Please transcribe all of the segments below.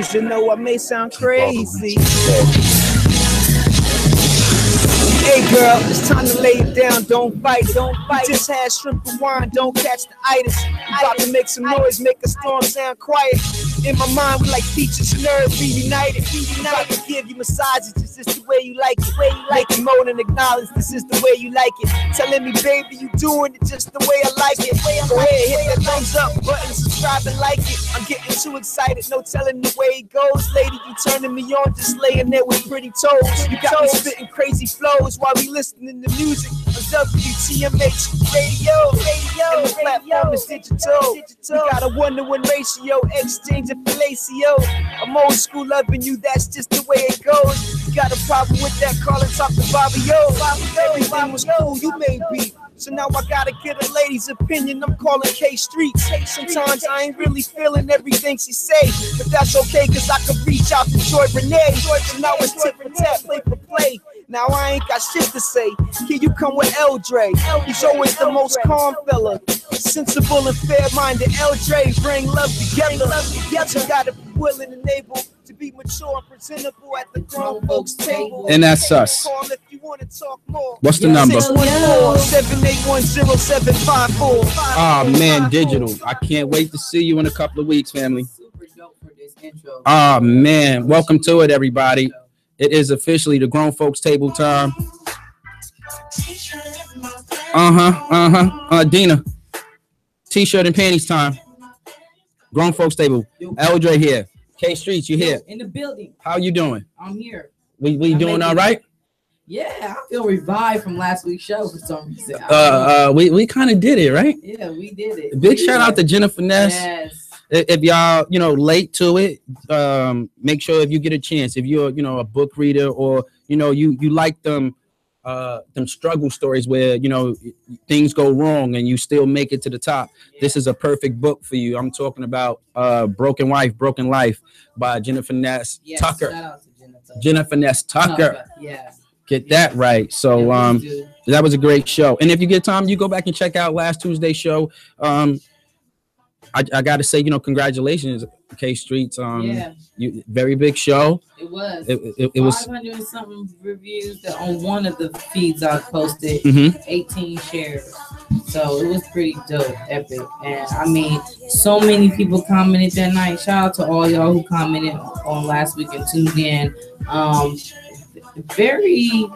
shows. You know I may sound crazy. Hey girl, it's time to lay it down, don't fight, don't fight. You just had shrimp and wine, don't catch the itis. You about to make some noise, make a storm sound quiet. In my mind, we like peaches and nerves reunited. I can give you massages, this is the way you like it. Make you moan and acknowledge, this is the way you like it. Telling me, baby, you doing it just the way I like it. Go ahead, hit that thumbs up button, subscribe and like it. I'm getting too excited, no telling the way it goes. Lady, you turning me on, just laying there with pretty toes. You got me spitting crazy flows while we listening to music on WTMH radio. And the platform is digital. We got a 1-to-1 ratio, exchange of fellatio. I'm old school loving you, that's just the way it goes. You got a problem with that, call and talk to Bobby O. Everything was cool, you made beat. So now I gotta get a lady's opinion, I'm calling K Street. Sometimes I ain't really feeling everything she say, but that's okay, cause I can reach out to Joy Renee. So now it's tip for tap, play for play. Now I ain't got shit to say. Here you come with L. Dre. He's always the most calm fella, sensible and fair-minded. L. Dre, bring love together. You gotta be willing and able to be mature and presentable at the grown folks table. And that's us. If you want to talk more. What's the number? 614-781-0754. Oh man, digital. I can't wait to see you in a couple of weeks, family. Super dope for this intro. Oh man, welcome to it, everybody. It is officially the grown folks table time. Dina. T-shirt and panties time. Grown folks table. Eldre here. K Streets, you here? In the building. How you doing? I'm here. We doing all right? Yeah, I feel revived from last week's show for some reason. We kind of did it, right? Yeah, we did it. Big shout out to Jennifer Ness. Yes. If y'all, late to it, make sure if you get a chance, if you're, a book reader or, you like them struggle stories where, things go wrong and you still make it to the top. Yeah. This is a perfect book for you. I'm talking about Broken Wife, Broken Life by Jennifer Ness Tucker. Shout out to Jennifer Ness Tucker. Yeah. Get that right. So that was a great show. And if you get time, you go back and check out last Tuesday's show. I got to say, congratulations, K Streets. Very big show. It was. It was 500 and something reviews that on one of the feeds I posted. 18 shares. So it was pretty dope, epic. And I mean, so many people commented that night. Shout out to all y'all who commented on last week and tuned in. Very,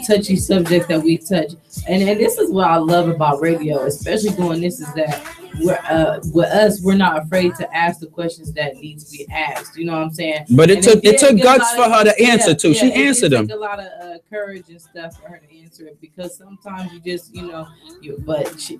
touchy subject that we touch. And this is what I love about radio, especially doing this, is that we're not afraid to ask the questions that need to be asked. You know what I'm saying? But it took guts for her to answer too. She answered them. It took a lot of courage and stuff for her to answer it, because sometimes you just, but she,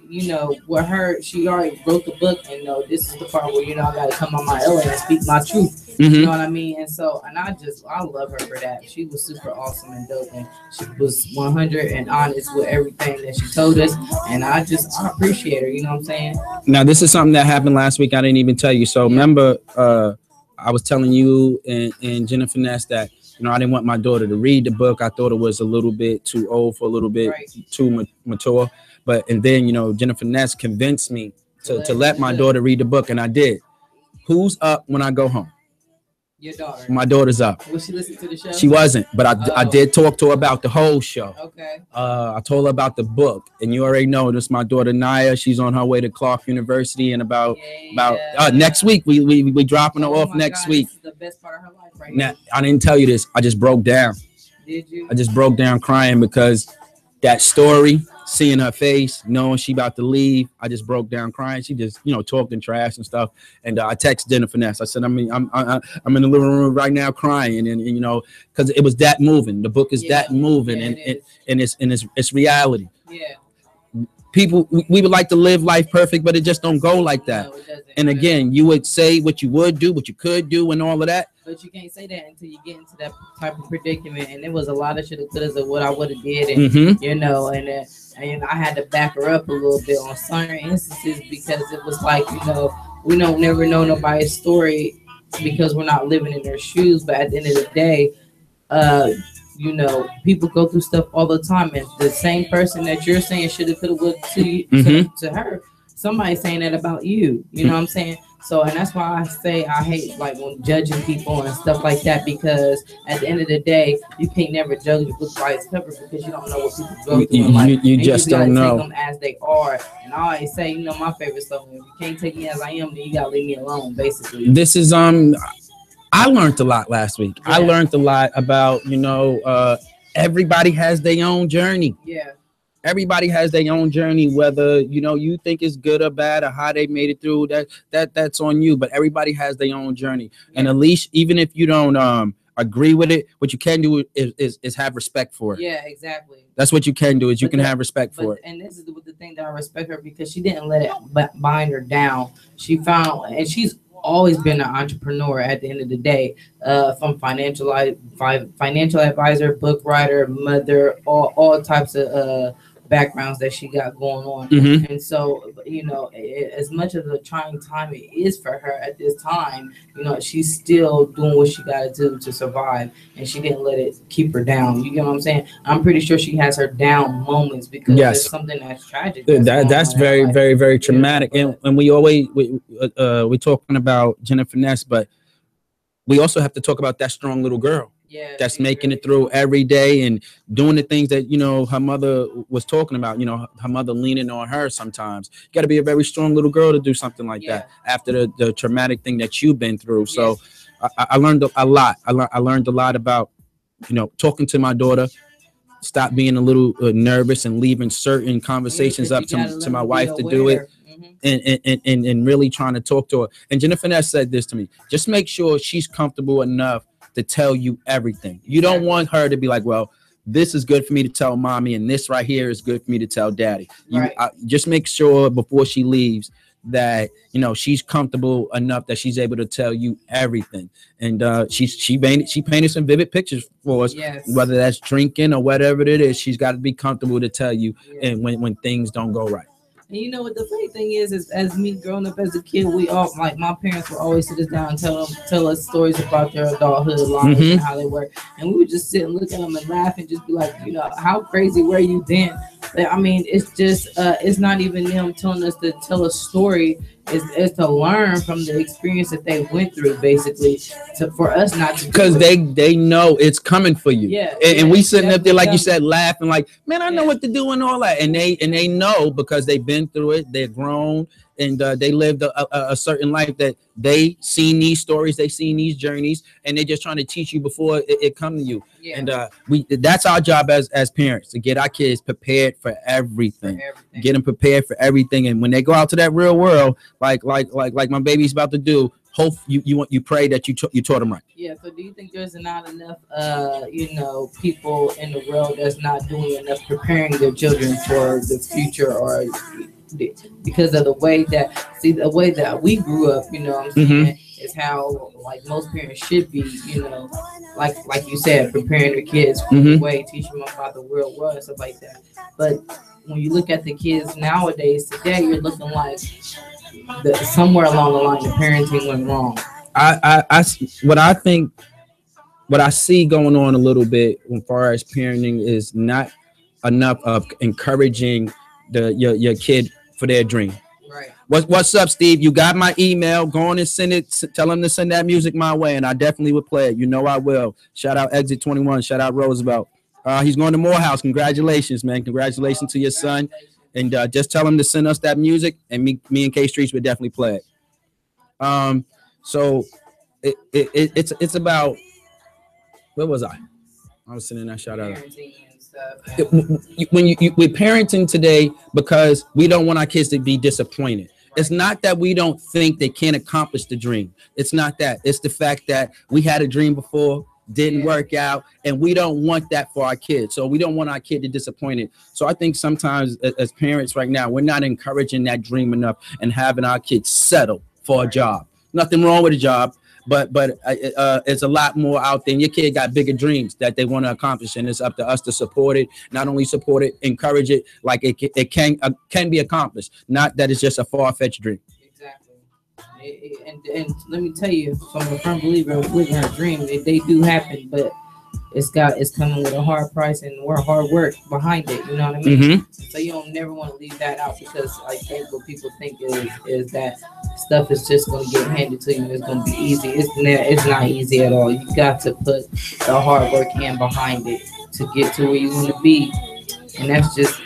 with her, she already wrote the book, and this is the part where I got to come on my element and speak my truth. You know what I mean? And so, I love her for that. She was super awesome and dope, and she was 100 and honest with everything that she told us, and I appreciate her. You know what I'm saying? Now, this is something that happened last week. I didn't even tell you. So remember, I was telling you and Jennifer Ness that, I didn't want my daughter to read the book. I thought it was a little bit too old for a little bit too mature. And then, Jennifer Ness convinced me to let my daughter read the book, and I did. Who's up when I go home? Your daughter. My daughter's up. Was she listening to the show? She wasn't, but I did talk to her about the whole show. Okay. I told her about the book, and you already know this. My daughter Naya, she's on her way to Clark University, and about next week we dropping her off next week. This is the best part of her life right now. I didn't tell you this. I just broke down. Did you? I just broke down crying because that story, seeing her face, knowing she about to leave, I just broke down crying. She just, talking trash and stuff. And I texted Jennifer Ness. I said, I'm in the living room right now crying, and because it was that moving. The book is that moving, and it's reality. Yeah. People, we would like to live life perfect, but it just don't go like that. No, it doesn't. And again, you would say what you would do, what you could do, and all of that. But you can't say that until you get into that type of predicament. And there was a lot of shit that could have what I would have did, and and I had to back her up a little bit on certain instances, because it was like, we don't never know nobody's story because we're not living in their shoes. But at the end of the day, people go through stuff all the time, and the same person that you're saying should have, could have, would to her, somebody's saying that about you. You know what I'm saying? So, and that's why I say I hate like when judging people and stuff like that, because at the end of the day, you can't never judge a book by its cover because you don't know what people go through in life. You just don't know. Take them as they are. And I always say, you know, my favorite slogan: if you can't take me as I am, then you gotta leave me alone. Basically, this is I learned a lot last week. Yeah. I learned a lot about, you know, everybody has their own journey. Yeah. Everybody has their own journey, whether, you know, you think it's good or bad or how they made it through, that's on you. But everybody has their own journey. Yeah. And at least, even if you don't agree with it, what you can do is have respect for it. Yeah, exactly. That's what you can do, is you can have respect for it. And this is the thing that I respect her, because she didn't let it bind her down. She found, and she's always been an entrepreneur at the end of the day, from financial advisor, book writer, mother, all types of backgrounds that she got going on. Mm-hmm. And so, you know, as much of a trying time it is for her at this time, you know, she's still doing what she got to do to survive, and she didn't let it keep her down. You get what I'm saying? I'm pretty sure she has her down moments, because yes, there's something that's tragic. That's very, very, very traumatic. And we always we're talking about Jennifer Ness, but we also have to talk about that strong little girl. Yeah, that's making it through every day and doing the things that, you know, her mother was talking about, you know, her mother leaning on her sometimes. You got to be a very strong little girl to do something like that after the traumatic thing that you've been through. So I learned a lot. I learned a lot about, you know, talking to my daughter, stop being a little nervous and leaving certain conversations up to my wife to do it. And really trying to talk to her. And Jennifer Ness said this to me: just make sure she's comfortable enough to tell you everything. You don't want her to be like, well, this is good for me to tell mommy, and this right here is good for me to tell daddy. Just make sure before she leaves that, you know, she's comfortable enough that she's able to tell you everything. And she painted some vivid pictures for us, whether that's drinking or whatever it is. She's got to be comfortable to tell you, and when things don't go right. And you know what the funny thing is as me growing up as a kid, we all, like, my parents would always sit us down and tell us stories about their adulthood lives and how they were, and we would just sit and look at them and laugh and just be like, you know, how crazy were you then? But I mean, it's just it's not even them telling us to tell a story. Is to learn from the experience that they went through, basically, for us not to, because they know it's coming for you. And we sitting up there, like you said, laughing like, man, I know what to do and all that, and they know, because they've been through it. They're grown, and they lived a certain life, that they seen these stories, they seen these journeys, and they're just trying to teach you before it come to you. And that's our job as parents, to get our kids prepared for everything. Get them prepared for everything, and when they go out to that real world, like my baby's about to do, hope you pray that you taught them right. So do you think there's not enough you know, people in the world that's not doing enough preparing their children for the future, or because of the way that we grew up, you know what I'm saying, is how, like, most parents should be, you know, like you said, preparing their kids for the way, teaching them about the real world and stuff like that. But when you look at the kids nowadays, today, you're looking like somewhere along the line, the parenting went wrong. What I see going on a little bit as far as parenting is not enough of encouraging your kid for their dream. Right. What's up, Steve? You got my email. Go on and send it. Tell him to send that music my way, and I definitely would play it. You know I will. Shout out Exit 21. Shout out Roosevelt. He's going to Morehouse. Congratulations, man. Congratulations to your son. And just tell him to send us that music, and me and K Streets would definitely play it. So it's about, where was I? I was sending that shout out. When we're parenting today, because we don't want our kids to be disappointed. It's not that we don't think they can't accomplish the dream. It's not that. It's the fact that we had a dream before, didn't work out, and we don't want that for our kids. So we don't want our kid to disappoint it. So I think sometimes as parents right now, we're not encouraging that dream enough and having our kids settle for a job. Nothing wrong with a job, but it's a lot more out there. And your kid got bigger dreams that they want to accomplish, and it's up to us to support it. Not only support it, encourage it, like it can be accomplished. Not that it's just a far-fetched dream. And let me tell you, from a firm believer in her dream, they do happen, but it's coming with a hard price and more hard work behind it. You know what I mean? Mm-hmm. So you don't never want to leave that out, because I think what people think is that stuff is just going to get handed to you and it's going to be easy. It's not easy at all. You got to put the hard work in behind it to get to where you want to be. And that's just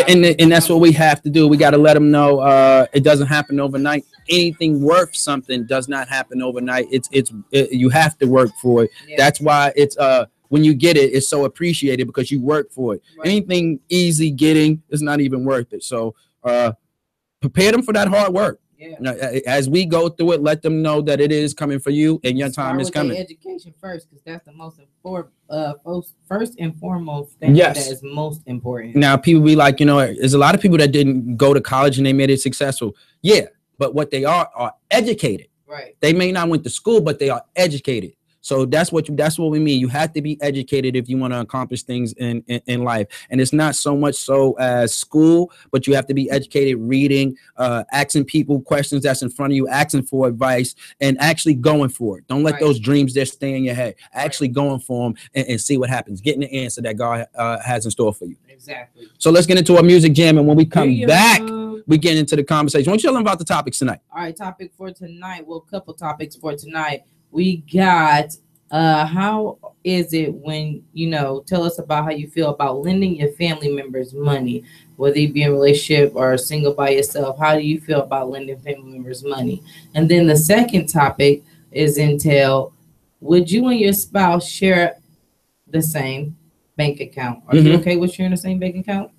and that's what we have to do. We got to let them know it doesn't happen overnight. Anything worth something does not happen overnight. You have to work for it. Yeah. That's why it's when you get it, it's so appreciated because you work for it. Right. Anything easy getting is not even worth it. So prepare them for that hard work. Yeah. As we go through it, let them know that it is coming for you and your time is coming. Education first, because that's the most important, first and foremost thing. Yes. That is most important. Now, people be like, there's a lot of people that didn't go to college and they made it successful. Yeah, but what they are educated. Right. They may not went to school, but they are educated. So that's what we mean. You have to be educated if you want to accomplish things in life. And it's not so much so as school, but you have to be educated, reading, asking people questions that's in front of you, asking for advice, and actually going for it. Don't let those dreams just stay in your head. Actually going for them and see what happens. Getting the answer that God has in store for you. Exactly. So let's get into our music jam. And when we come back, we get into the conversation. Why don't you tell them about the topics tonight? All right, topic for tonight. Well, a couple topics for tonight. We got how is it when tell us about how you feel about lending your family members money, whether you be in a relationship or single by yourself. How do you feel about lending family members money? And then the second topic is would you and your spouse share the same bank account? Are you okay with sharing the same bank account?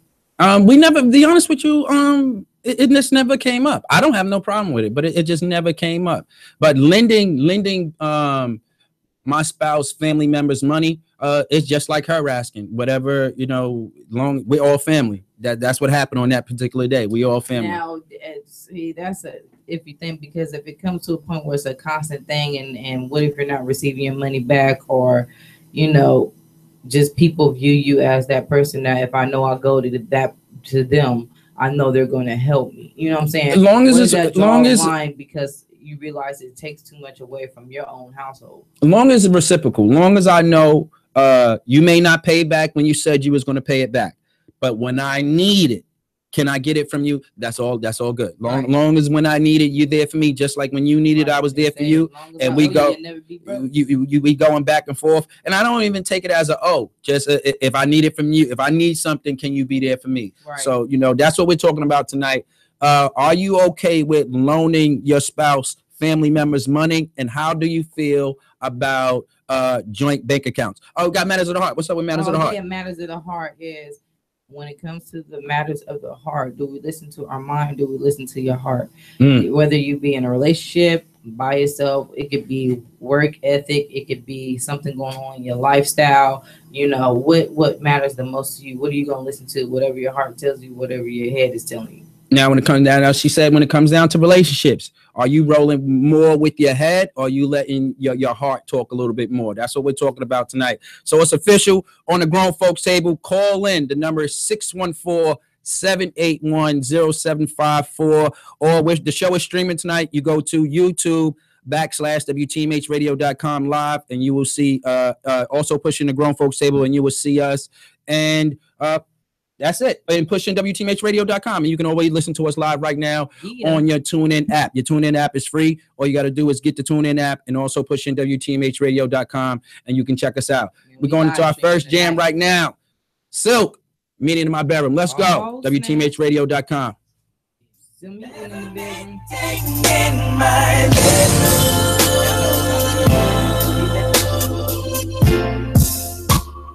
We never, to be honest with you, it just never came up. I don't have no problem with it, but it just never came up. But lending my spouse, family members money, it's just like her asking whatever, we're all family. That's what happened on that particular day. We all family. Now, see, if you think, because if it comes to a point where it's a constant thing, and what if you're not receiving your money back, or, just people view you as that person that if I know I go to them, I know they're going to help me. You know what I'm saying? Because you realize it takes too much away from your own household. As long as it's reciprocal, long as I know you may not pay back when you said you was going to pay it back, but when I need it, can I get it from you? That's all good. Long as when I need it, you're there for me. Just like when you needed, I was there for you. And we going back and forth. And I don't even take it as just if I need it from you, if I need something, can you be there for me? Right. So, that's what we're talking about tonight. Are you okay with loaning your spouse, family members money? And how do you feel about joint bank accounts? Oh, got matters of the heart. What's up with matters of the heart? Yeah, matters of the heart is, when it comes to the matters of the heart, do we listen to our mind? Do we listen to your heart? Whether you be in a relationship, by yourself, it could be work ethic, it could be something going on in your lifestyle. What matters the most to you? What are you going to listen to? Whatever your heart tells you, whatever your head is telling you. Now, when it comes down, she said, when it comes down to relationships, are you rolling more with your head, or are you letting your heart talk a little bit more? That's what we're talking about tonight. So it's official on the Grown Folks Table. Call in. The number is 614-781-0754. Or the show is streaming tonight. You go to YouTube.com/WTMHradio.com live, and you will see also pushing the Grown Folks Table, and you will see us. And that's it. And push in WTMHradio.com. And you can always listen to us live right now on your TuneIn app. Your TuneIn app is free. All you got to do is get the TuneIn app and also push in WTMHradio.com, and you can check us out. We're going into our first jam right now. Silk, Meeting in My Bedroom. Let's go. WTMHradio.com.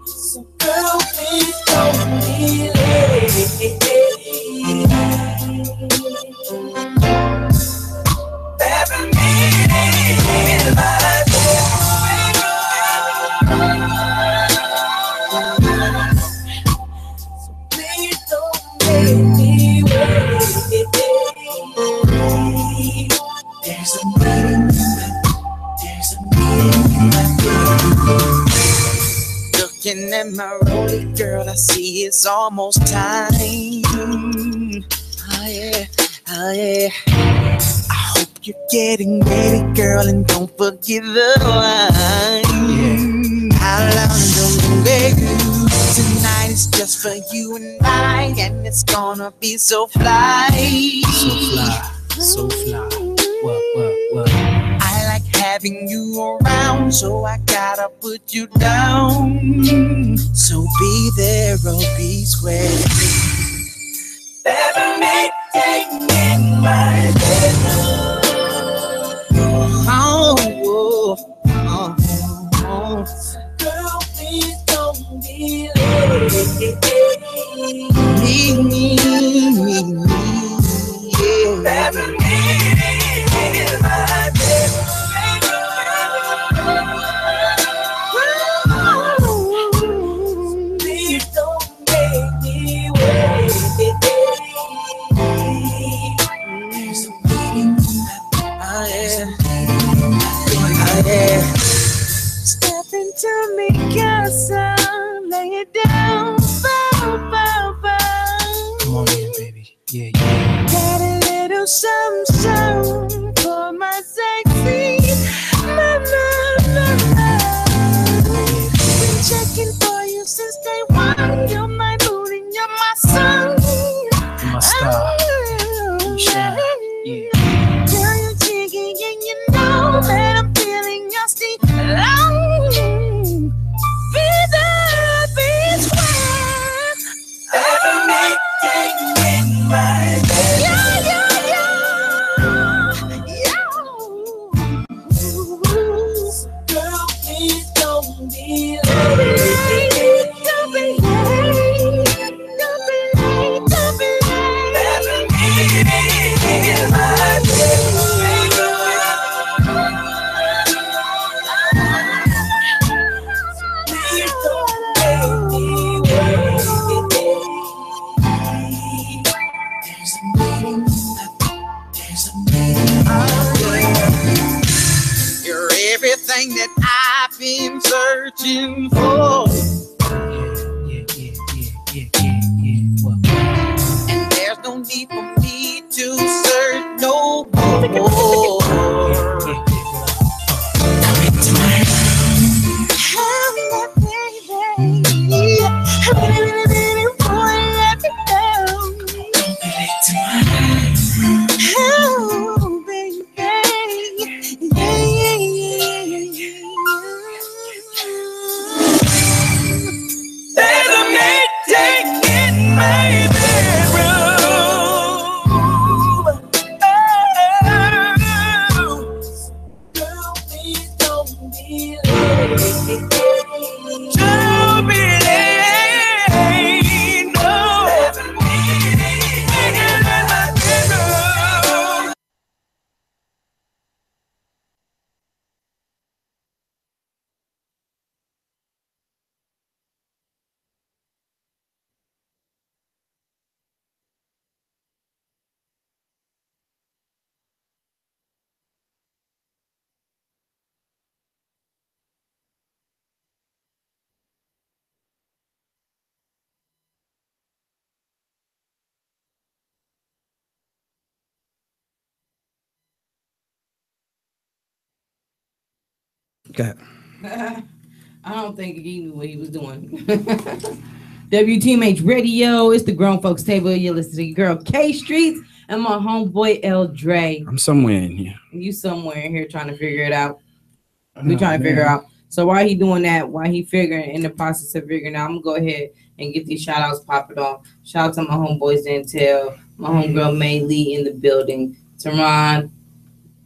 So girl, please don't be late. Have a meeting in my bedroom. So please don't make me wait. There's a meeting in my bedroom. Looking at my rollie, girl, I see it's almost time. Oh yeah, oh yeah. I hope you're getting ready, girl, and don't forget the wine. Yeah. How long until for you and I, and it's gonna be so fly. So fly, so fly. What? I like having you around, so I gotta put you down. So be there or be square. Taking in my bedroom. Oh. Girl, please don't be late. Me, yeah. In my bedroom. Please don't make me wait. There's a meeting. Yeah. Step into me, casa, lay it down, bow. Come on in, baby. Yeah. Got a little something for my sexy mama. Been checking for you since day one. You're my mood and you're my sun. You're my star. You shine. Yeah. Girl, you're jiggy and you know that I'm feeling your steam. Long. Be there, be square. Everything in my bed. Yeah. Girl, please don't be late. Don't be late. Everything in my bed. Please don't make me wait. There's a meaning. You're everything that I've been searching for. Yeah. What? And there's no need for me to search no more. Okay. I don't think he knew what he was doing. WTMH Radio, it's the Grown Folks Table. You're listening to your girl K Streets and my homeboy L Dre. I'm somewhere in here. You somewhere in here trying to figure it out. We trying to figure out. So while he doing that, while he figuring in the process of figuring out, I'm gonna go ahead and get these shout outs popping off. Shout out to my homeboys Intel, my homegirl May Lee in the building. Teron,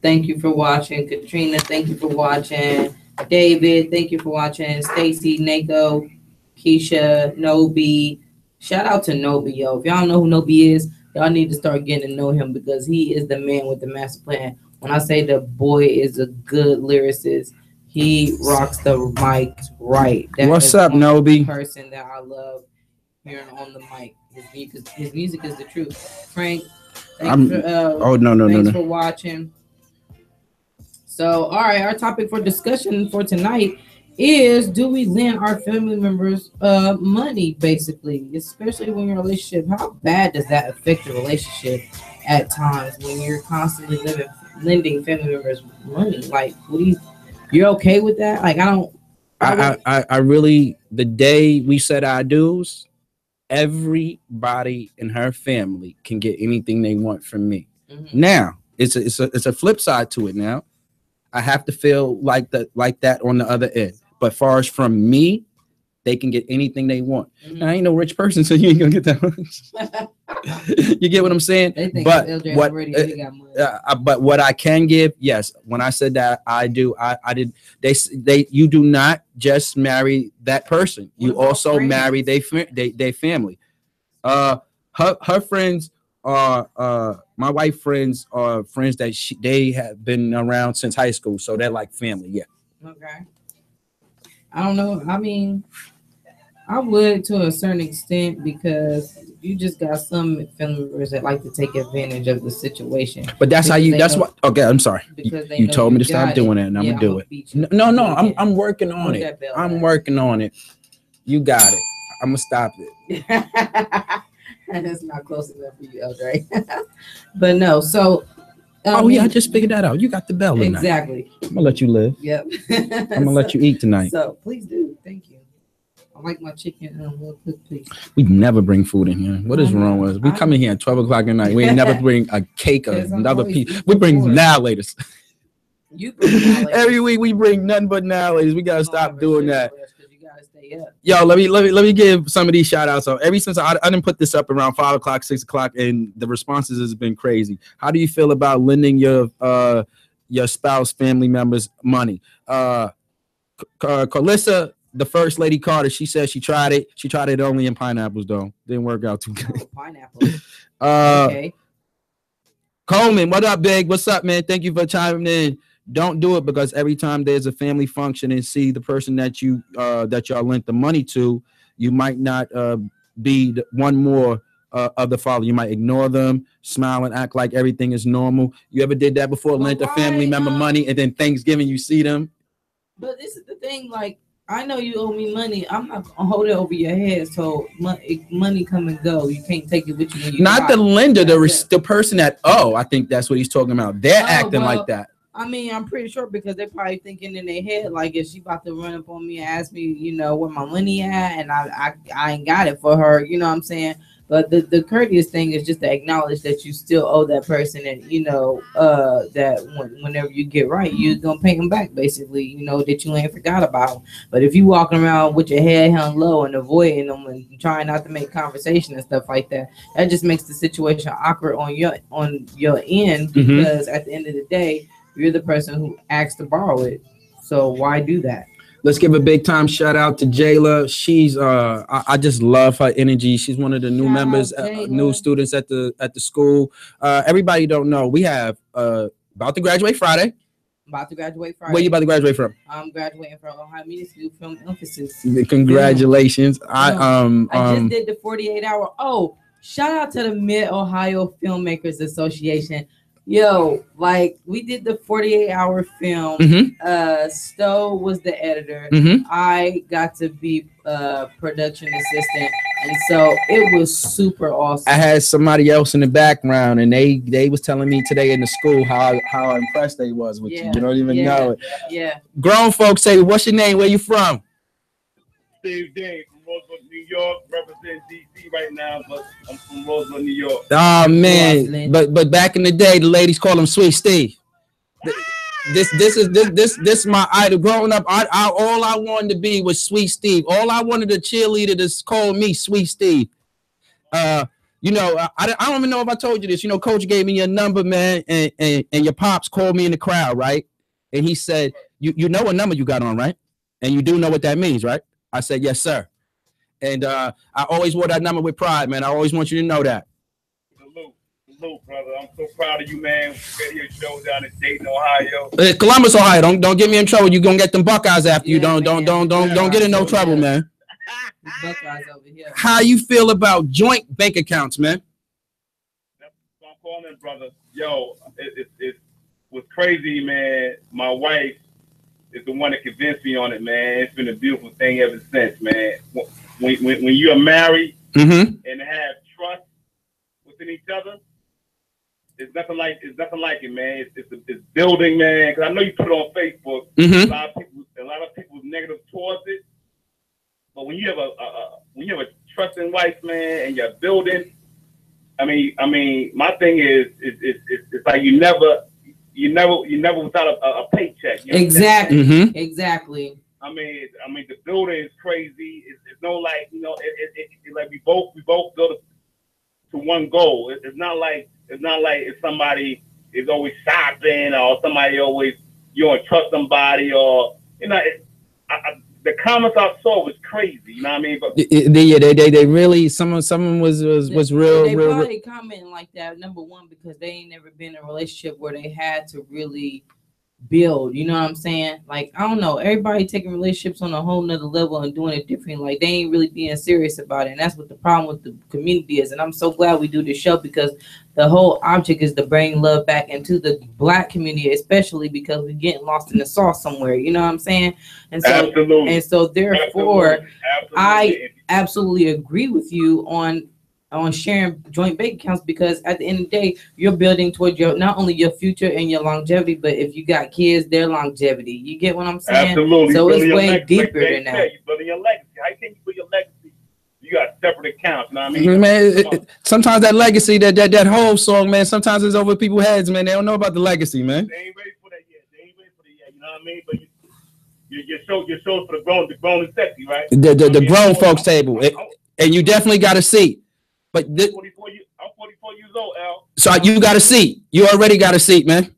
thank you for watching. Katrina, thank you for watching. David, thank you for watching. Stacy, Nako, Keisha, Nobi. Shout out to Nobi, yo. If y'all know who Nobi is, y'all need to start getting to know him because he is the man with the master plan. When I say the boy is a good lyricist, he rocks the mic right. That What's up, Nobi? Person that I love hearing on the mic. His music is the truth. Frank, thanks for watching. So, all right, our topic for discussion for tonight is: do we lend our family members money, basically, especially when you're in a relationship? How bad does that affect the relationship at times when you're constantly lending family members money? Like, you're okay with that? Like, I really, the day we set our dues, everybody in her family can get anything they want from me. Now, it's a flip side to it. Now, I have to feel like that on the other end. But far as from me, they can get anything they want. Now, I ain't no rich person, so you ain't gonna get that much. You get what I'm saying? But but what I can give, yes. When I said that, I do. I did. They. You do not just marry that person. You also marry they family. Her friends are my wife friends are friends that they have been around since high school, so they're like family. Yeah. Okay. I don't know. I mean, I would to a certain extent because you just got some family members that like to take advantage of the situation. But that's how you. That's what. Okay, I'm sorry. You told me to stop doing it, and I'm gonna do it. No, I'm working on it. I'm working on it. You got it. I'm gonna stop it. That's not close enough for you, Eldre. But no, so. I just figured that out. You got the bell tonight. Exactly. I'm gonna let you live. Yep. I'm gonna let you eat tonight. So please do. Thank you. I like my chicken. Real quick, please. We never bring food in here. What is wrong with us? We come in here at 12 o'clock at night. We ain't never bring a cake or another piece. We bring now laters. You bring every week. We bring nothing but now laters. We gotta stop doing that. Up. Yo, let me give some of these shout outs. So ever since I didn't put this up around 5 o'clock, 6 o'clock, and the responses has been crazy. How do you feel about lending your spouse, family members money? Carlissa, the first lady Carter, she said she tried it. She tried it only in pineapples though. Didn't work out too good. Pineapples. Okay. Coleman, what up, big? What's up, man? Thank you for chiming in. Don't do it because every time there's a family function and see the person that y'all lent the money to, you might not be the one more of the father. You might ignore them, smile, and act like everything is normal. You ever did that before? Lent a family member money and then Thanksgiving you see them? But this is the thing, like, I know you owe me money. I'm not gonna hold it over your head. So money come and go. You can't take it with you. When you not the lender, the person that I think that's what he's talking about. They're acting like that. I mean, I'm pretty sure because they're probably thinking in their head, like, if she about to run up on me and ask me, where my money at, and I ain't got it for her, you know what I'm saying? But the courteous thing is just to acknowledge that you still owe that person, and that whenever you get right, you're gonna pay them back, basically. That you ain't forgot about them. But if you walking around with your head held low and avoiding them and trying not to make conversation and stuff like that, that just makes the situation awkward on your end, because at the end of the day, you're the person who asked to borrow it. So why do that? Let's give a big time shout out to Jayla. She's I just love her energy. She's one of the new members, new students at the school. Everybody don't know, we have about to graduate Friday. Where you about to graduate from? I'm graduating from Ohio Media School Film Emphasis. Congratulations. I just did the 48-hour. Oh, shout out to the Mid-Ohio Filmmakers Association. Yo, like, we did the 48-hour film. Stowe was the editor. I got to be production assistant, and so it was super awesome. I had somebody else in the background, and they was telling me today in the school how impressed they was with you. You don't even know it. Yeah. Grown folks say, "What's your name? Where you from?" Steve Dean from Roseville, New York, represent DC right now, but I'm from Roseville, New York. Oh man, but back in the day, the ladies call him Sweet Steve. This is my idol. Growing up, all I wanted to be was Sweet Steve. All I wanted a cheerleader to call me Sweet Steve. I don't even know if I told you this. Coach gave me your number, man, and your pops called me in the crowd, right? And he said, "You know what number you got on, right? And you do know what that means, right?" I said, "Yes, sir." And I always wore that number with pride, man. I always want you to know that. Salute, brother. I'm so proud of you, man. Radio show down in Dayton, Ohio. Columbus, Ohio. Don't get me in trouble. You're gonna get them Buckeyes after you. Don't get in no trouble, man. Buckeyes over here. How you feel about joint bank accounts, man? That's what I'm calling, brother. Yo, it was crazy, man. My wife is the one that convinced me on it, man. It's been a beautiful thing ever since, man. When you are married and have trust within each other, it's nothing like it, man. It's building, man. Because I know you put it on Facebook. A lot of people negative towards it. But when you have a trusting wife, man, and you're building. I mean, my thing is it's like you never without a paycheck. You know Exactly. Mm-hmm. Exactly. I mean, the building is crazy. It's no like, you know, it like we both build to one goal. It's not like if somebody is always shopping or somebody always you don't trust somebody or you know. The comments I saw was crazy. You know what I mean? But they really someone was real. They real probably commenting like that. Number one, because they ain't never been in a relationship where they had to really build, you know what I'm saying? Like, I don't know, everybody taking relationships on a whole nother level and doing it different. Like, they ain't really being serious about it, and that's what the problem with the community is. And I'm so glad we do this show, because the whole object is to bring love back into the Black community, especially because we're getting lost in the sauce somewhere, you know what I'm saying? And so absolutely. And so therefore Absolutely. I absolutely agree with you on sharing joint bank accounts, because at the end of the day, you're building towards your not only your future and your longevity, but if you got kids, their longevity. You get what I'm saying? Absolutely. So it's way legacy, deeper than that. You're building your legacy. How can you build your legacy? You got separate accounts. You know what I mean? Man, sometimes that legacy, that whole song, man, sometimes it's over people's heads, man. They don't know about the legacy, man. They ain't ready for that yet. You know what I mean? But your show's for the grown and sexy, right? The grown folks table, and you definitely got a seat. But I'm 44 years old, Al. So you got a seat. You already got a seat, man.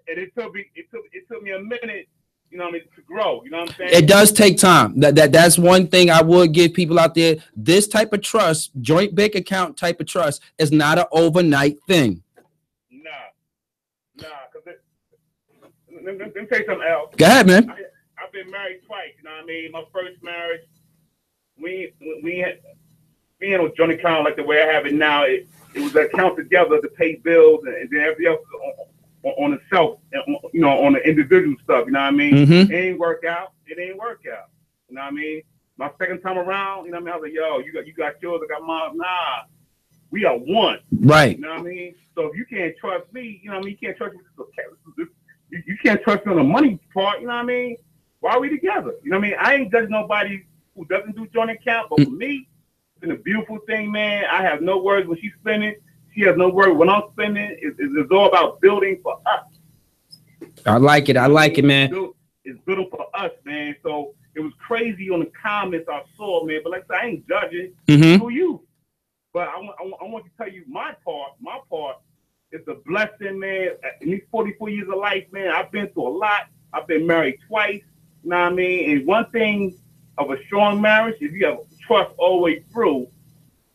And it took me a minute, you know what I mean, to grow. You know what I'm saying? It does take time. That's one thing I would give people out there. This type of trust, joint bank account type of trust, is not an overnight thing. Nah. Cause let me tell you something, Al. Go ahead, man. I've been married twice. You know what I mean? My first marriage, we had no joint account like the way I have it now. It was an account together to pay bills and then everything else on itself, you know, on the individual stuff. You know what I mean? Mm-hmm. It ain't work out. You know what I mean? My second time around, you know what I mean? I was like, yo, you got yours, I got mine. Nah, we are one. Right. You know what I mean? So if you can't trust me, you know what I mean? You can't trust me. You can't trust me on the money part. You know what I mean? Why are we together? You know what I mean? I ain't judging nobody who doesn't do joint account, but for me, it's been a beautiful thing, man. I have no worries when she's spending. She has no worries when I'm spending. It's all about building for us. I like it, man. It's building for us, man. So it was crazy on the comments I saw, man. But like I said, I ain't judging who you. But I want to tell you my part. My part is a blessing, man. In these 44 years of life, man, I've been through a lot. I've been married twice. You know what I mean? And one thing of a strong marriage, if you have trust all the way through,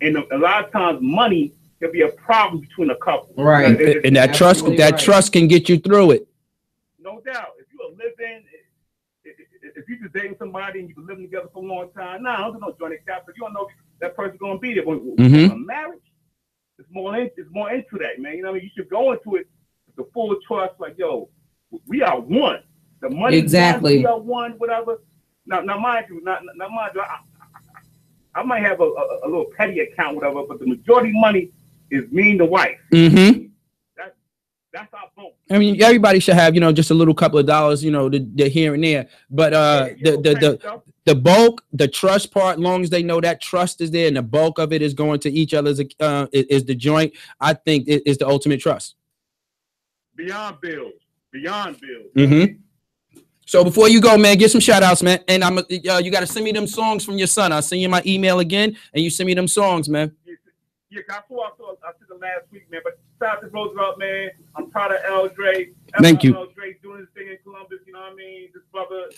and a lot of times money can be a problem between a couple. Right. And that trust can get you through it. No doubt. If you are living, if you're just dating somebody and you've been living together for a long time, I don't do no joint account, but you don't know if that person's gonna be there. When a marriage, it's more into that, man. You know what I mean? You should go into it with the full trust, like, yo, we are one. The money, exactly. We are one, whatever. Now mind you, I might have a little petty account, whatever, but the majority money is me and the wife. Mm-hmm. That's our vote. I mean, everybody should have, just a little couple of dollars, the here and there. But the bulk, the trust part, long as they know that trust is there and the bulk of it is going to each other's is the joint, I think it is the ultimate trust. Beyond bills. Mm-hmm. So before you go, man, get some shout outs, man. And you got to send me them songs from your son. I'll send you my email again and you send me them songs, man. Yeah, I saw them last week, man. But shout out to Roosevelt, man. I'm proud of Eldre. Thank you. Eldre doing his thing in Columbus, you know what I mean? This brother,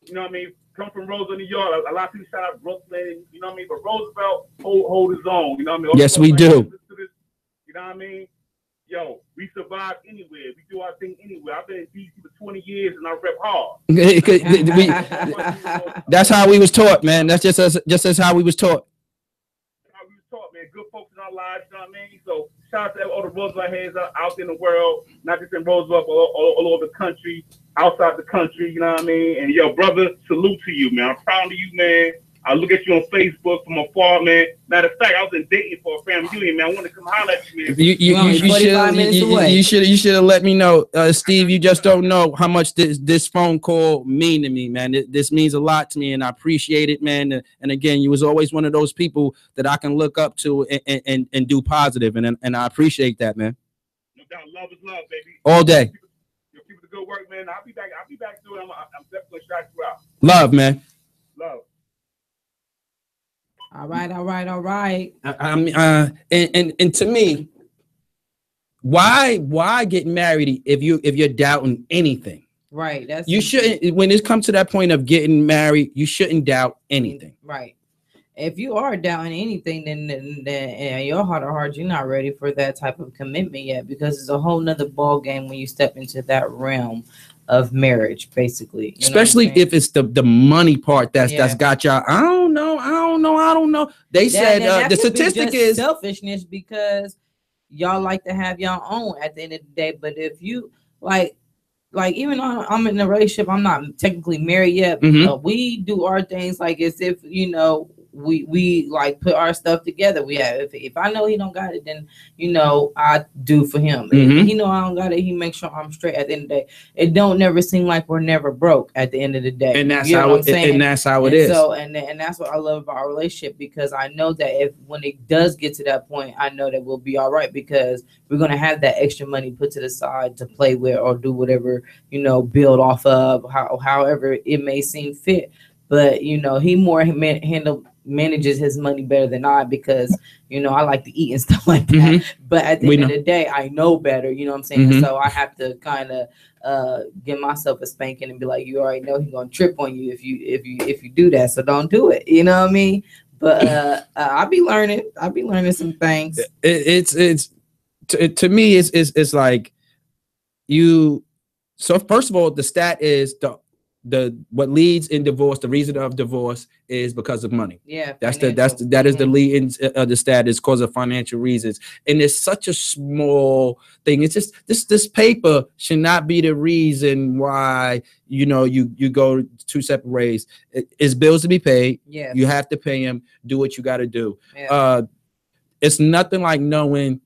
you know what I mean? Come from Roseville, New York. A lot of people shout out Brooklyn, you know what I mean? But Roosevelt hold his own, you know what I mean? Yes, we do. You know what I mean? Yo, we survive anywhere. We do our thing anywhere. I've been in DC for 20 years and I rep hard. That's how we was taught, man. That's just as how we was taught. How we was taught, man. Good folks in our lives, you know what I mean? So shout out to all the Roosevelt heads out in the world, not just in Roosevelt, but all over the country, outside the country, you know what I mean? And yo, brother, salute to you, man. I'm proud of you, man. I look at you on Facebook from afar, man. Matter of fact, I was in Dayton for a family reunion, man. I want to come holler at you, man. You should have let me know, Steve. You just don't know how much this phone call mean to me, man. This means a lot to me, and I appreciate it, man. And again, you was always one of those people that I can look up to and do positive, and I appreciate that, man. No doubt, love is love, baby. All day. You'll keep the good work, man. I'll be back soon. I'm definitely gonna shout you out. Love, man. Love. All right. And to me, why get married if you're doubting anything? Right. That's you shouldn't. When it comes to that point of getting married, you shouldn't doubt anything. Right. If you are doubting anything, then in your heart of hearts, you're not ready for that type of commitment yet, because it's a whole nother ball game when you step into that realm of marriage, basically. Especially if it's the money part that's got y'all. I don't know. They said the statistic is selfishness, because y'all like to have y'all own at the end of the day. But if you like even though I'm in a relationship, I'm not technically married yet. But we do our things like as if we like put our stuff together. We have if I know he don't got it, then I do for him. If he know I don't got it, he makes sure I'm straight at the end of the day. It don't never seem like we're never broke at the end of the day. And that's how it is. So and that's what I love about our relationship, because I know that when it does get to that point, I know that we'll be all right, because we're gonna have that extra money put to the side to play with or do whatever, build off of, however it may seem fit. But he more manages his money better than I, because I like to eat and stuff like that. But at the end of the day, I know better. You know what I'm saying? So I have to kind of give myself a spanking and be like, you already know he's gonna trip on you if you do that. So don't do it. You know what I mean? But I'll be learning some things. It's to me it's like you. So first of all, the stat is the what leads in divorce, the reason of divorce is because of money. Yeah, that is the lead in the stat is because of financial reasons, and it's such a small thing. It's just this paper should not be the reason why you go two separate ways. It's bills to be paid. Yeah, you have to pay them. Do what you got to do. Yeah. It's nothing like knowing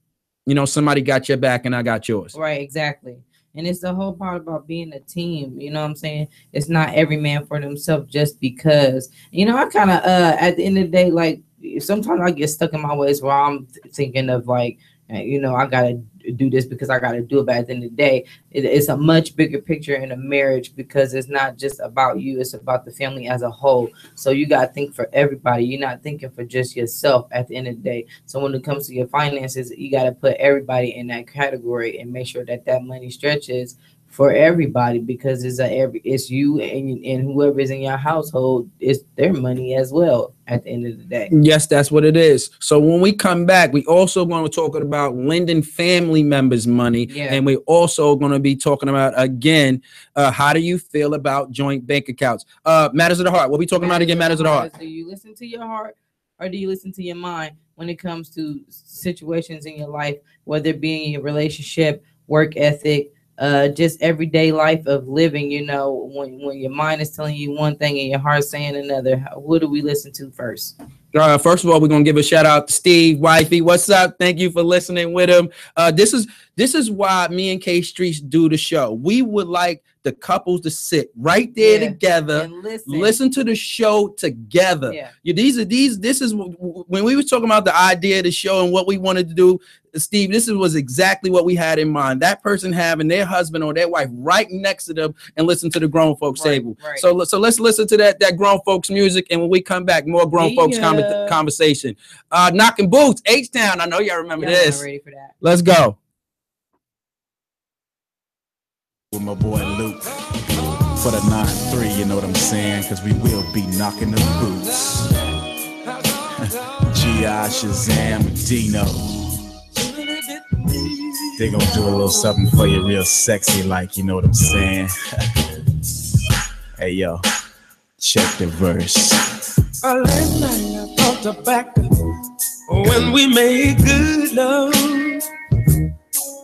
somebody got your back and I got yours. Right, exactly. And it's the whole part about being a team. You know what I'm saying? It's not every man for themselves just because, I kind of, at the end of the day, like sometimes I get stuck in my ways where I'm thinking of like, I got to do this because I got to do it. But at the end of the day, it's a much bigger picture in a marriage, because it's not just about you. It's about the family as a whole. So you got to think for everybody. You're not thinking for just yourself at the end of the day. So when it comes to your finances, you got to put everybody in that category and make sure that money stretches for everybody, because it's you and whoever is in your household, it's their money as well at the end of the day. Yes, that's what it is. So when we come back, we also going to talk about lending family members money. Yeah. And we're also going to be talking about, again, how do you feel about joint bank accounts? Matters of the heart. What we talking about again? Matters of the heart. Do you listen to your heart, or do you listen to your mind when it comes to situations in your life, whether it be in your relationship, work ethic, just everyday life of living? When your mind is telling you one thing and your heart's saying another, what do we listen to first? First of all, we're gonna give a shout out to Steve, wifey. What's up? Thank you for listening with him. This is why me and K Streets do the show. We would like the couples to sit right there together and listen to the show together. This is when we were talking about the idea of the show and what we wanted to do, Steve. This was exactly what we had in mind. That person having their husband or their wife right next to them and listen to the grown folks table. Right. So let's listen to that grown folks music, and when we come back, more grown folks conversation. Knocking Boots, H-Town. I know y'all remember this. Ready for that. Let's go. With my boy Luke for the 9-3, you know what I'm saying? Because we will be knocking the boots. G.I. Shazam, Dino. They gonna do a little something for you real sexy, like, you know what I'm saying? Hey, yo, check the verse. Last night I thought back when we made good love,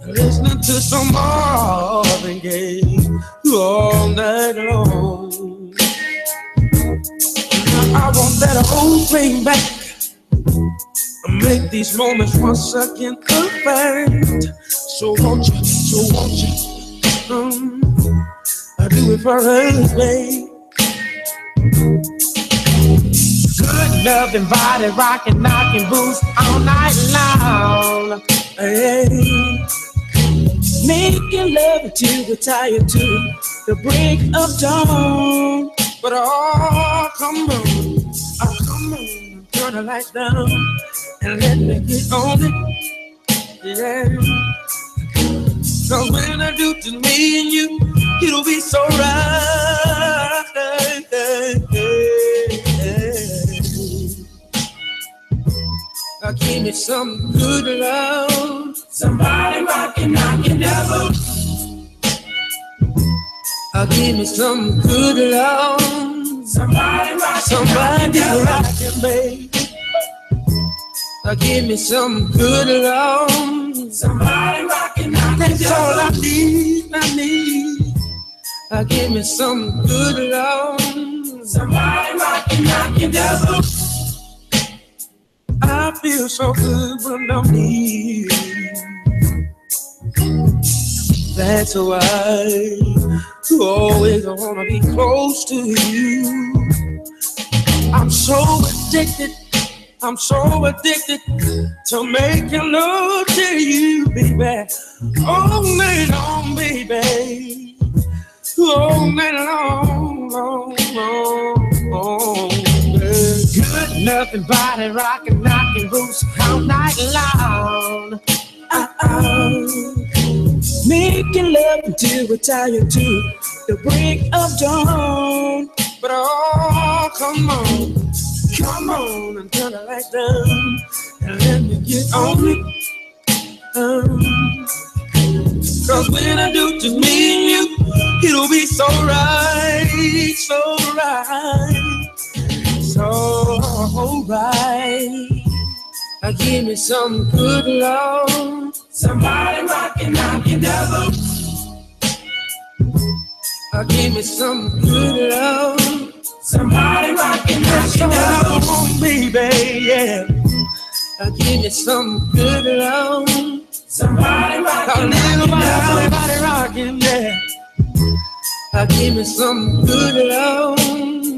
listening to some Marvin Gaye all night long. I want that old thing back. Make these moments once again perfect. So won't you, I do it for us, babe. Good loving body, rocking, knocking boots all night long. Hey. Making love until we're tired to the break of dawn. But oh, come on, turn the lights down and let me get on it. Yeah. Cause when I do to me and you, it'll be so right. Now give me some good love. Somebody rockin' on your devil. Give me some good love. Somebody rockin', baby. Give me some good love. Somebody rockin' on your devil. That's all I need. Give me some good love. Somebody rockin' on your devil. I feel so good when I'm near. That's why you always wanna be close to you. I'm so addicted to making love to you, baby. All night long, baby. All night long, long. Good, nothing, body rocking, knocking boots all night long. Making love until we're tired to the break of dawn. But oh, come on and turn the lights down and let me get on it. Cause when I do to me and you, it'll be so right. Give me some good love. Somebody rockin' on your devil. Give me some good love. Somebody rockin' on your devil, baby, yeah. Give me some good love. Somebody rockin' on your devil. Somebody rockin', yeah. Give me some good love.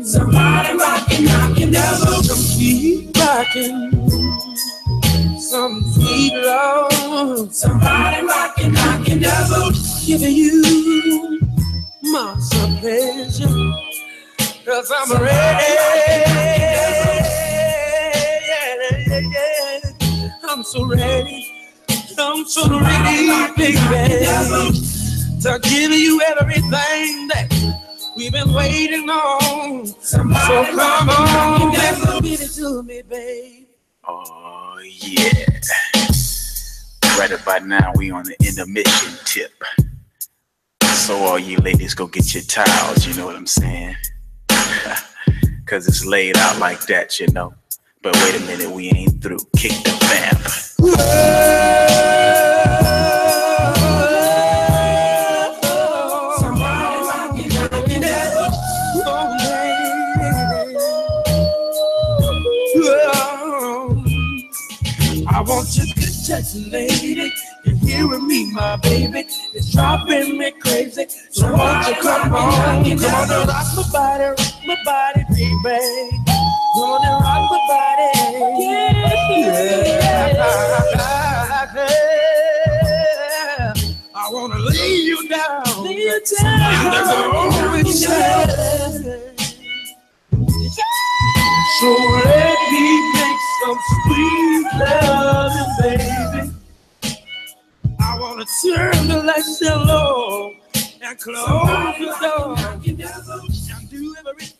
Somebody rockin' on your devil. Some sweet rockin'. Some sweet love. Somebody rockin' on your devil. Giving you my pleasure. Cause I'm ready. I'm so ready, baby, to give you everything that we've been waiting on. So come on, give it to me, babe. Oh yeah. Right about now we on the intermission tip. So all you ladies go get your towels, you know what I'm saying? Cause it's laid out like that, you know. But wait a minute, we ain't through. Kick the vamp. I want you to touch, lady, and hearing me, my baby. It's driving me crazy. So won't you come on and rock my body, baby. Gonna rock my body, yeah. I wanna lay you down, and that's all we say. So let me make some sweet loving, baby. I wanna turn the lights down low and close the door and do everything.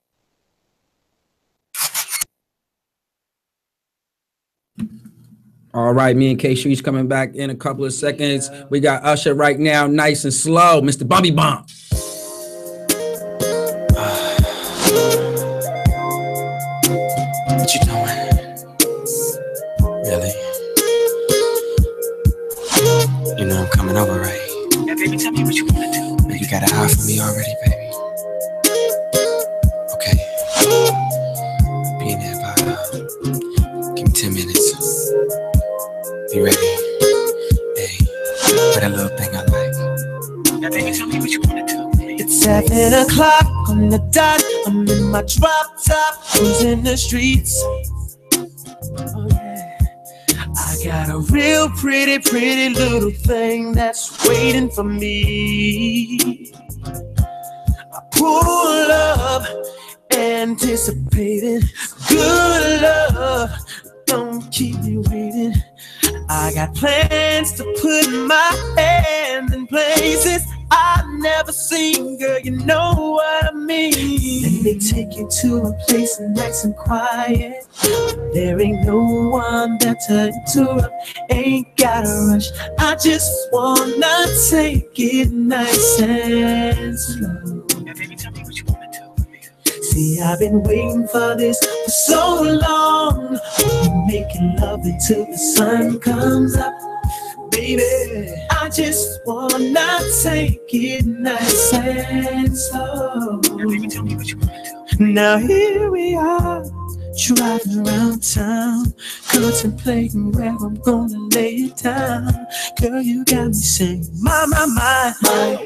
All right, me and K-Street's coming back in a couple of seconds. We got Usher right now, nice and slow. Mr. Bumby Bump. What you doing? Really? You know I'm coming over, right? Yeah, baby, tell me what you wanna do. Man, you got an eye for me already, baby. Okay. Being 10 o'clock on the dot, I'm in my drop top, cruising the streets. Oh yeah, I got a real pretty little thing that's waiting for me. I pull up, anticipating good love. Don't keep me waiting. I got plans to put my hands in places I've never seen, girl, you know what I mean. Let me take you to a place nice and quiet. There ain't no one better to interrupt. Ain't gotta rush, I just wanna take it nice and slow. Now, baby, tell me what you wanna do with me. See, I've been waiting for this for so long. Making love until the sun comes up. Baby, I just wanna take it nice and slow. Now, baby, tell me what you wanna do. Now here we are, driving around town, contemplating where I'm gonna lay it down. Girl, you got me saying, my, I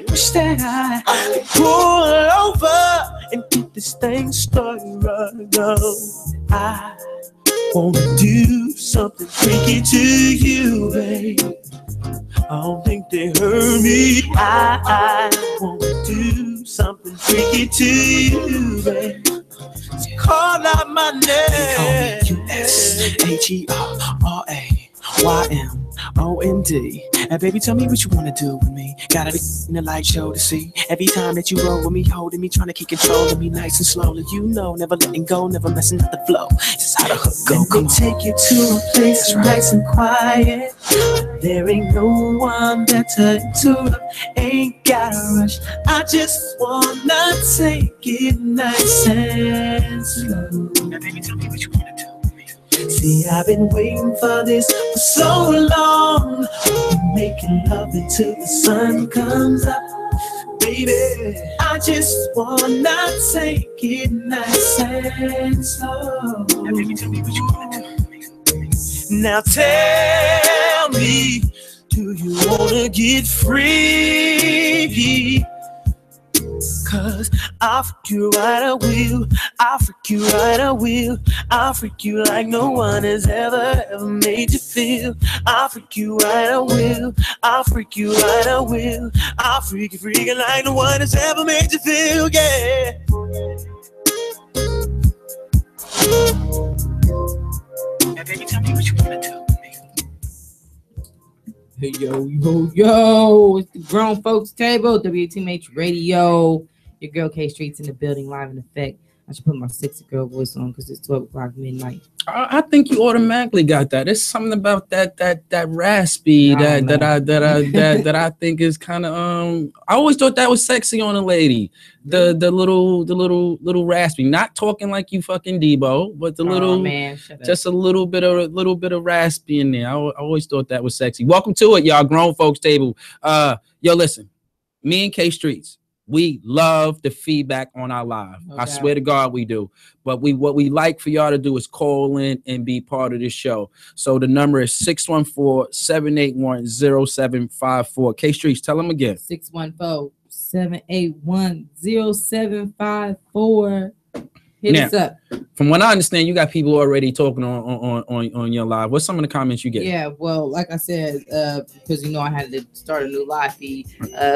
wish that I could pull over and get this thing started right now. I wanna do something freaky to you, babe. I don't think they heard me. I wanna do something freaky to you, babe. So call out my name. USHERRAYMOND. And baby, tell me what you wanna do with me. Gotta be in the light show to see. Every time that you roll with me, holding me, trying to keep control of me nice and slowly. You know, never letting go, never messing up the flow. Just how the hook go. Let me take you to a place nice and quiet. There ain't no one better to interrupt. Ain't gotta rush, I just wanna take it nice and slow. Now, baby, tell me what you wanna do with me. See, I've been waiting for this for so long. Making love until the sun comes up. Baby, I just wanna take it nice and slow. Now, baby, tell me what you wanna do with me. Now tell me, do you wanna get free? Cause I'll freak you right, I will. I'll freak you right, I will. I'll freak you like no one has ever made you feel. I'll freak you right, I will. I'll freak you right, I will. I'll freak you freaking like no one has ever made you feel, yeah. Now, baby, tell me what you wanna do with me. Hey, yo, it's the Grown Folks Table, WTMH Radio. Your girl K Street's in the building, live in effect. I should put my sexy girl voice on because it's 12 o'clock midnight. I think you automatically got that. There's something about that raspy that I think is kind of I always thought that was sexy on a lady. The little raspy, not talking like you fucking Debo, but the little man, just a little bit of raspy in there. I always thought that was sexy. Welcome to it, y'all. Grown Folks Table. Yo, listen, me and K Streets. We love the feedback on our live. Okay. I swear to God we do. But what we like for y'all to do is call in and be part of this show. So the number is 614-781-0754. K Streets, tell them again. 614-781-0754. Hit us up. From what I understand, you got people already talking on your live. What's some of the comments you get? Yeah, well, like I said, because I had to start a new live feed.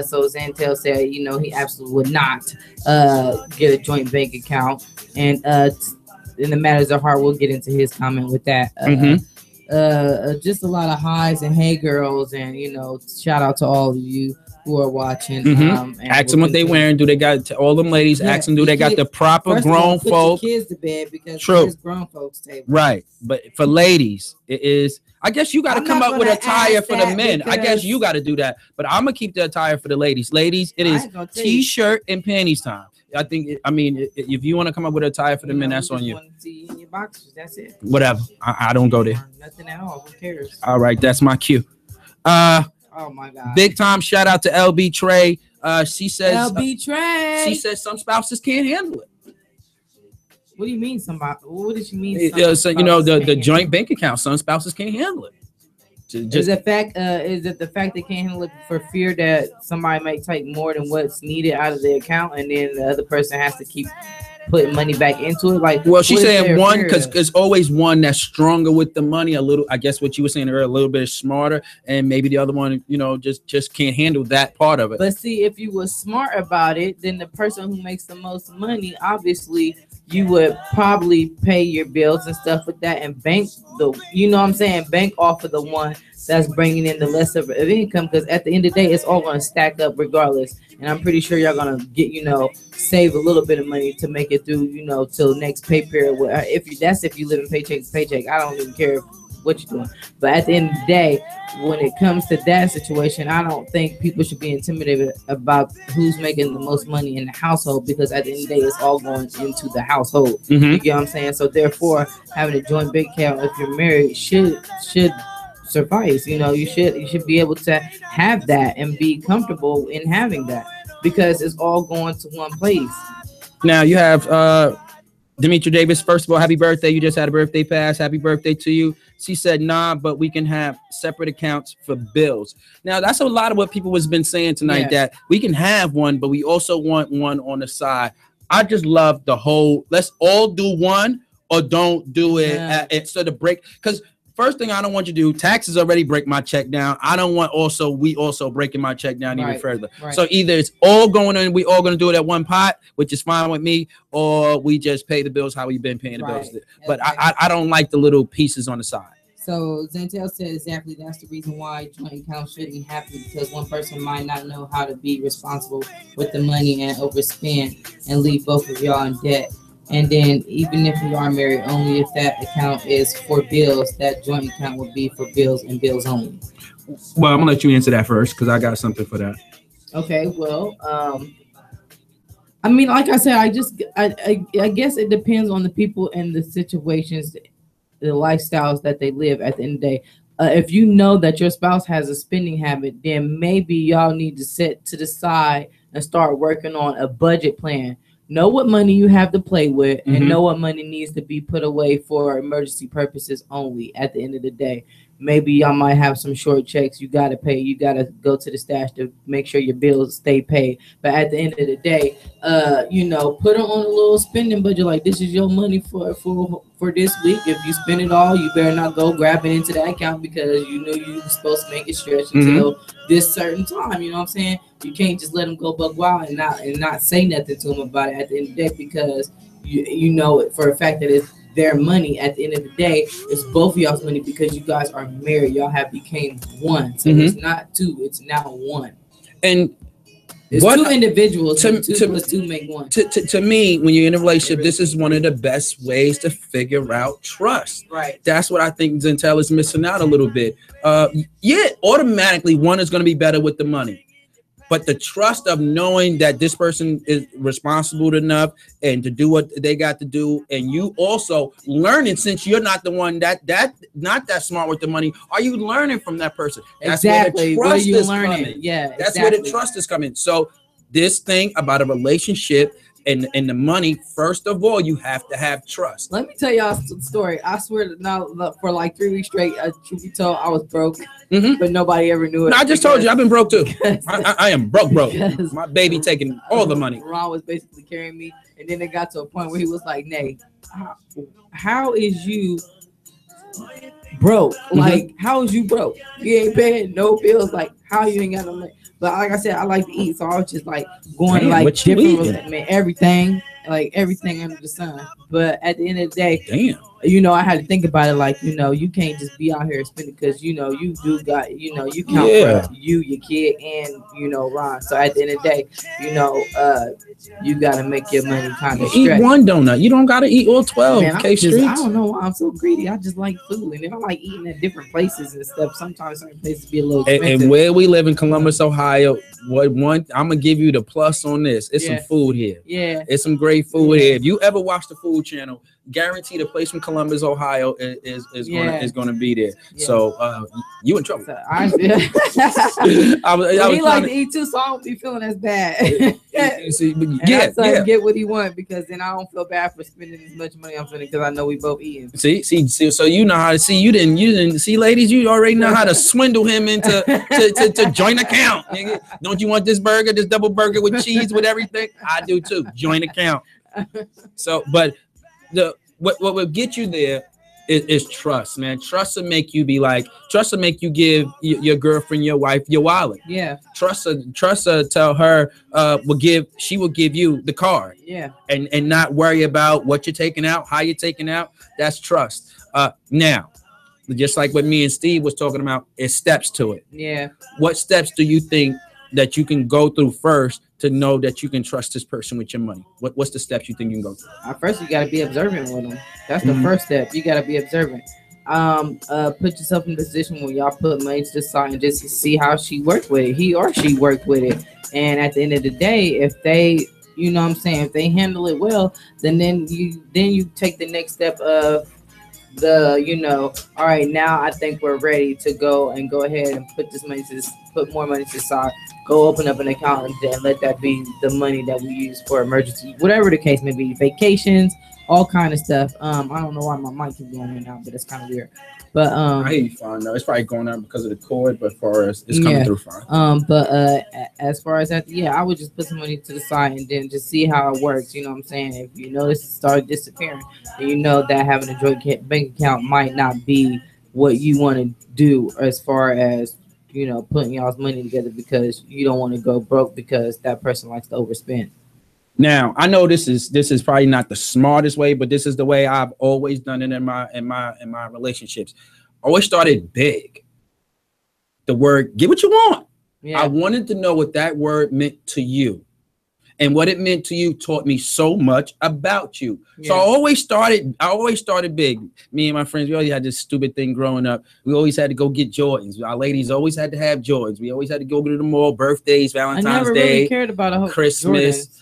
So Zantel said, he absolutely would not get a joint bank account. And in the matters of heart, we'll get into his comment with that. Just a lot of highs and hey girls, and shout out to all of you who are watching. Ask them what they wearing. Do they got all them ladies? Yeah, ask them, do they got the proper grown folk? Kids to bed because it's grown folks table. Right, but for ladies, it is. I guess you got to come up with a attire for the men. I guess you got to do that. But I'm gonna keep the attire for the ladies. Ladies, it is t-shirt and panties time. I think. If you want to come up with a attire for the men, that's on you. See in your boxers, that's it. Whatever. I don't go there. Nothing at all. Who cares? All right, that's my cue. Oh my God! Big time shout out to LB Trey. She says LB Trey. She says some spouses can't handle it. What do you mean? What did she mean? So the joint bank account. Some spouses can't handle it. Is it the fact they can't handle it for fear that somebody might take more than what's needed out of the account, and then the other person has to keep putting money back into it? Like, well, she's saying one because there's always one that's stronger with the money. A little, I guess what you were saying earlier, a little bit smarter, and maybe the other one, just can't handle that part of it. But see, if you were smart about it, then the person who makes the most money, obviously, you would probably pay your bills and stuff with that, and bank bank off of the one that's bringing in the less of income, because at the end of the day, it's all going to stack up regardless. And I'm pretty sure y'all going to get, save a little bit of money to make it through, till next pay period. If you live in paycheck to paycheck, I don't even care what you're doing. But at the end of the day, when it comes to that situation, I don't think people should be intimidated about who's making the most money in the household, because at the end of the day, it's all going into the household. Mm-hmm. You get what I'm saying? So therefore, having a joint bank account if you're married should suffice. You should be able to have that and be comfortable in having that, because it's all going to one place. Now you have Demetri Davis. First of all, happy birthday. You just had a birthday pass. Happy birthday to you. She said, nah, but we can have separate accounts for bills. Now, that's a lot of what people has been saying tonight, that we can have one, but we also want one on the side. I just love the whole, let's all do one or don't do it. Instead of break, because first thing I don't want you to do, taxes already break my check down. I don't want we also breaking my check down even further. Right. So either it's all going in, we all going to do it at one pot, which is fine with me, or we just pay the bills how we've been paying the bills. But I don't like the little pieces on the side. So Zantel said exactly that's the reason why joint accounts shouldn't happen, because one person might not know how to be responsible with the money and overspend and leave both of y'all in debt. And then even if you are married, only if that account is for bills, that joint account would be for bills and bills only. Well, I'm gonna let you answer that first, because I got something for that. Okay, well, I mean, like I said, I guess it depends on the people and the situations, the lifestyles that they live at the end of the day. If you know that your spouse has a spending habit, then maybe y'all need to set to the side and start working on a budget plan. Know what money you have to play with, and know what money needs to be put away for emergency purposes only at the end of the day. Maybe y'all might have some short checks you got to pay. You got to go to the stash to make sure your bills stay paid. But at the end of the day, put on a little spending budget. Like, this is your money for this week. If you spend it all, you better not go grab it into that account, because you know you were supposed to make it stretch until this certain time. You know what I'm saying? You can't just let them go buck wild and not say nothing to them about it at the end of the day, because you know it for a fact that it's their money. At the end of the day, it's both of y'all's money, because you guys are married. Y'all have became one. So it's not two, it's now one. And it's two individuals. Two plus two make one. To me, when you're in a relationship, this is one of the best ways to figure out trust. Right. That's what I think Zantel is missing out a little bit. Automatically one is going to be better with the money. But the trust of knowing that this person is responsible enough and to do what they got to do, and you also learning, since you're not the one that not that smart with the money, are you learning from that person? That's exactly. Where the trust is learning? Coming. Yeah, that's where the trust is coming. So this thing about a relationship and the money, first of all, you have to have trust. Let me tell y'all a story. I swear that now for like 3 weeks straight, truth be told, I was broke, but nobody ever knew it. No, I just told you I've been broke too. I am broke. My baby taking all the money. Ron was basically carrying me, and then it got to a point where he was like, "Nay, how is you broke? Like, how is you broke? You ain't paying no bills. Like, how you ain't got no money?" But like I said, I like to eat, so I was just like going like different, everything under the sun. But at the end of the day, I had to think about it. Like, you can't just be out here spending, because you do got you count for you, your kid, and Ron. So at the end of the day, you gotta make your money kind of stretch. Eat one donut. You don't gotta eat all 12. Man, I don't know why I'm so greedy. I just like food, and if I like eating at different places and stuff, sometimes certain places be a little expensive. And where we live in Columbus, Ohio, I'm gonna give you the plus on this. It's some food here. Yeah, it's some great food here. If you ever watch the Food Channel, guarantee the place from Columbus, Ohio is gonna be there. Yeah. So you in trouble. So I he like to eat too, so I don't be feeling as bad. See, and get what he want, because then I don't feel bad for spending as much money I'm spending, because I know we both eating. See, so you know how to see. You didn't see, ladies. You already know how to swindle him into to joint account. Nigga. Don't you want this burger, this double burger with cheese with everything? I do too. Joint account. So, but what will get you there is trust, man. Trust will make you give your girlfriend, your wife, your wallet. Yeah. Trust her, tell her she will give you the card. Yeah. And not worry about what you're taking out, how you're taking out. That's trust. Now, just like what me and Steve was talking about, is steps to it. Yeah. What steps do you think that you can go through first to know that you can trust this person with your money? What's the steps you think you can go through? First, you got to be observant with them. That's the first step. You got to be observant. Put yourself in a position where y'all put money to the side and just see how she worked with it. He or she worked with it. And at the end of the day, if they, you know what I'm saying, if they handle it well, then you take the next step of all right, now I think we're ready to go ahead and put more money to the side, go open up an account, and then let that be the money that we use for emergency, whatever the case may be, vacations, all kind of stuff. I don't know why my mic is going in now, but it's kind of weird. But I hear you fine though. It's probably going out because of the cord, but for us, it's coming through fine. But as far as that, I would just put some money to the side and then just see how it works. You know what I'm saying? If you notice it start disappearing, then you know that having a joint bank account might not be what you want to do as far as, putting y'all's money together, because you don't want to go broke because that person likes to overspend. Now, I know this is probably not the smartest way, but this is the way I've always done it in my relationships. Always started big. The word, get what you want. Yeah. I wanted to know what that word meant to you. And what it meant to you taught me so much about you. Yeah. So I always started big. Me and my friends, we always had this stupid thing growing up. We always had to go get Jordans. Our ladies always had to have Jordans. We always had to go to the mall, birthdays, Valentine's Day. I never really cared about a whole Christmas. Jordans.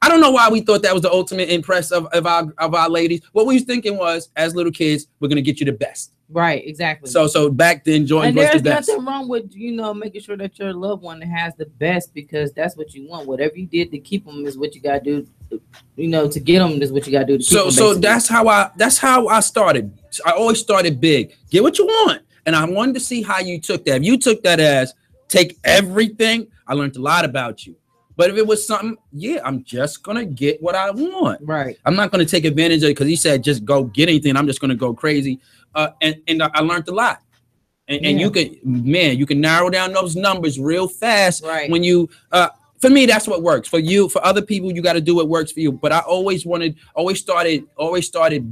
I don't know why we thought that was the ultimate impress of our ladies. What we was thinking was, as little kids, we're gonna get you the best. Right, exactly. So back then, Jordan was the best. There's nothing wrong with making sure that your loved one has the best, because that's what you want. Whatever you did to keep them is what you gotta do. To get them is what you gotta do. To keep them, so that's how I started. I always started big. Get what you want, and I wanted to see how you took that. If you took that as take everything, I learned a lot about you. But if it was something, I'm just going to get what I want. Right. I'm not going to take advantage of it because he said, just go get anything. I'm just going to go crazy. And I learned a lot. And you can narrow down those numbers real fast. Right. When you, for me, that's what works. For you, for other people, you got to do what works for you. But I always started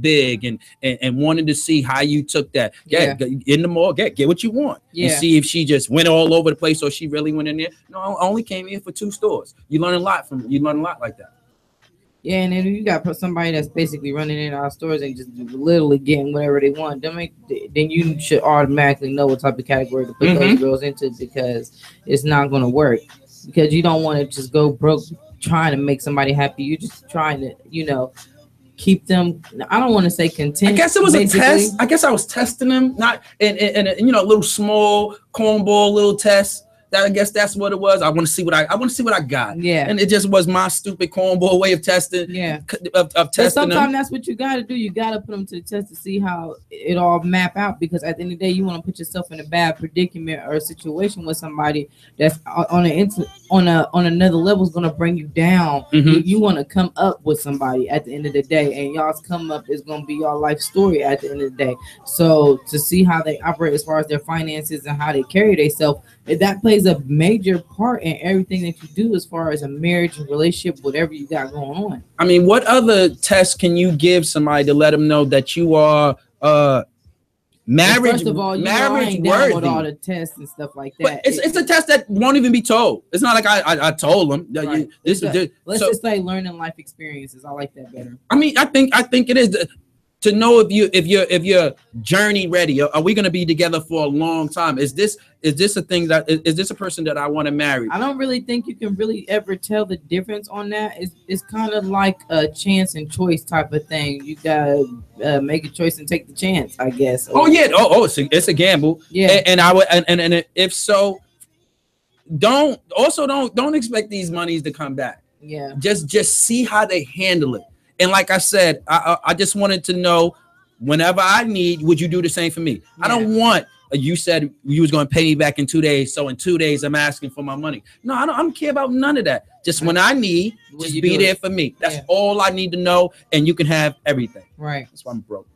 big and wanted to see how you took that. Yeah. In the mall, get what you want. Yeah. And see if she just went all over the place or she really went in there. No, I only came in for 2 stores. You learn a lot like that. Yeah, and then you got somebody that's basically running in our stores and just literally getting whatever they want. Then you should automatically know what type of category to put those girls into, because it's not going to work. Because you don't want to just go broke trying to make somebody happy. You're just trying to, keep them. I don't want to say content. I guess it was a test. I guess I was testing them, not in a little small cornball little test. I guess that's what it was. I want to see what I got. Yeah. And it just was my stupid cornball way of testing. Yeah. Of testing sometimes them. That's what you got to do. You got to put them to the test to see how it all map out. Because at the end of the day, you want to put yourself in a bad predicament or a situation with somebody that's on another level is going to bring you down. Mm-hmm. You want to come up with somebody at the end of the day, and y'all's come up is going to be your life story at the end of the day. So to see how they operate as far as their finances and how they carry themselves, that plays a major part in everything that you do as far as a marriage and relationship, whatever you got going on. I mean, what other tests can you give somebody to let them know that you are marriage? First of all, marriage down worthy with all the tests and stuff like that. But it's a test that won't even be told. It's not like I told them. Right. Let's just say learning life experiences. I like that better. I mean, I think it is. to know if you're journey ready. Are we going to be together for a long time? Is this a thing that is this a person that I want to marry? I don't really think you can really ever tell the difference on that. It's kind of like a chance and choice type of thing. You gotta make a choice and take the chance, I guess. Oh yeah. It's a gamble. Yeah. And I would and if so, don't expect these monies to come back. Yeah. Just see how they handle it. And like I said, I just wanted to know, whenever I need, would you do the same for me? Yeah. I don't want, you said you was going to pay me back in 2 days, so in 2 days I'm asking for my money. No, I don't care about none of that. Just when I need, just be there for me. That's all I need to know, and you can have everything. Right. That's why I'm broke.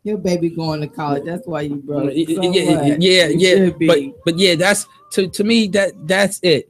Your baby going to college. That's why you broke. Yeah. But yeah, that's to me that's it.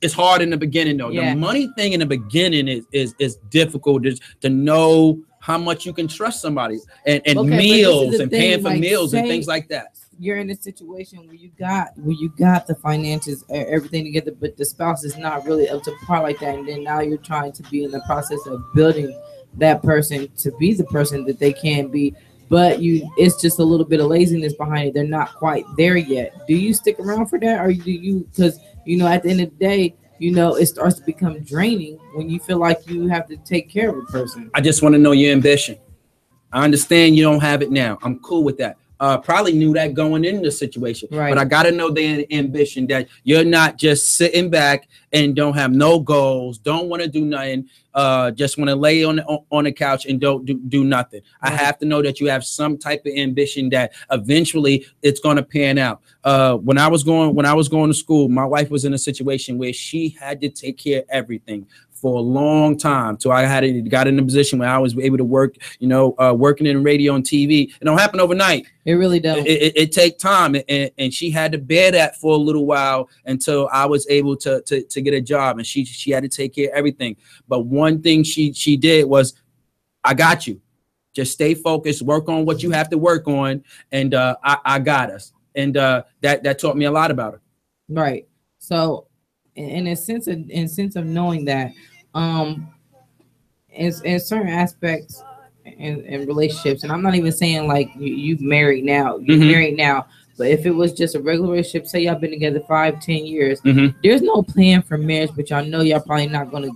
It's hard in the beginning though. Yeah. The money thing in the beginning is difficult to know how much you can trust somebody and meals and paying for meals and things like that. You're in a situation where you got the finances, everything together, but the spouse is not really up to par like that, and then now you're trying to be in the process of building that person to be the person that they can be. But it's just a little bit of laziness behind it. They're not quite there yet. Do you stick around for that, or do you? Because at the end of the day, it starts to become draining when you feel like you have to take care of a person. I just want to know your ambition. I understand you don't have it now. I'm cool with that. Probably knew that going into the situation, right? But I got to know the ambition, that you're not just sitting back and don't have no goals, don't want to do nothing, just want to lay on the couch and don't do nothing. Right. I have to know that you have some type of ambition that eventually it's going to pan out. When I was going to school, my wife was in a situation where she had to take care of everything for a long time. So I got in a position where I was able to work, working in radio and TV. It don't happen overnight. It really don't. It take time, and she had to bear that for a little while until I was able to get a job, and she had to take care of everything. But one thing she did was, I got you. Just stay focused, work on what you have to work on, and I got us. And that taught me a lot about her. Right. So in a sense of knowing that, in certain aspects in relationships, and I'm not even saying like you married now, married now, but if it was just a regular relationship, say y'all been together 5-10 years, there's no plan for marriage, but y'all know y'all probably not gonna,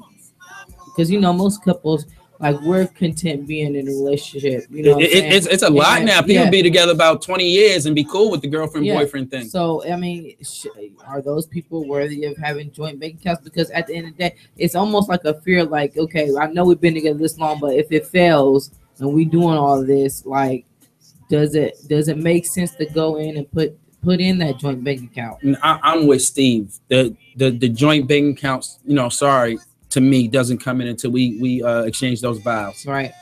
because most couples, like, we're content being in a relationship. It's a lot now. People be together about 20 years and be cool with the girlfriend boyfriend thing. So I mean, are those people worthy of having joint bank accounts? Because at the end of the day, it's almost like a fear. Like, okay, I know we've been together this long, but if it fails and we doing all of this, like, does it make sense to go in and put in that joint bank account? I'm with Steve. The joint bank accounts, to me, doesn't come in until we exchange those vows. Right.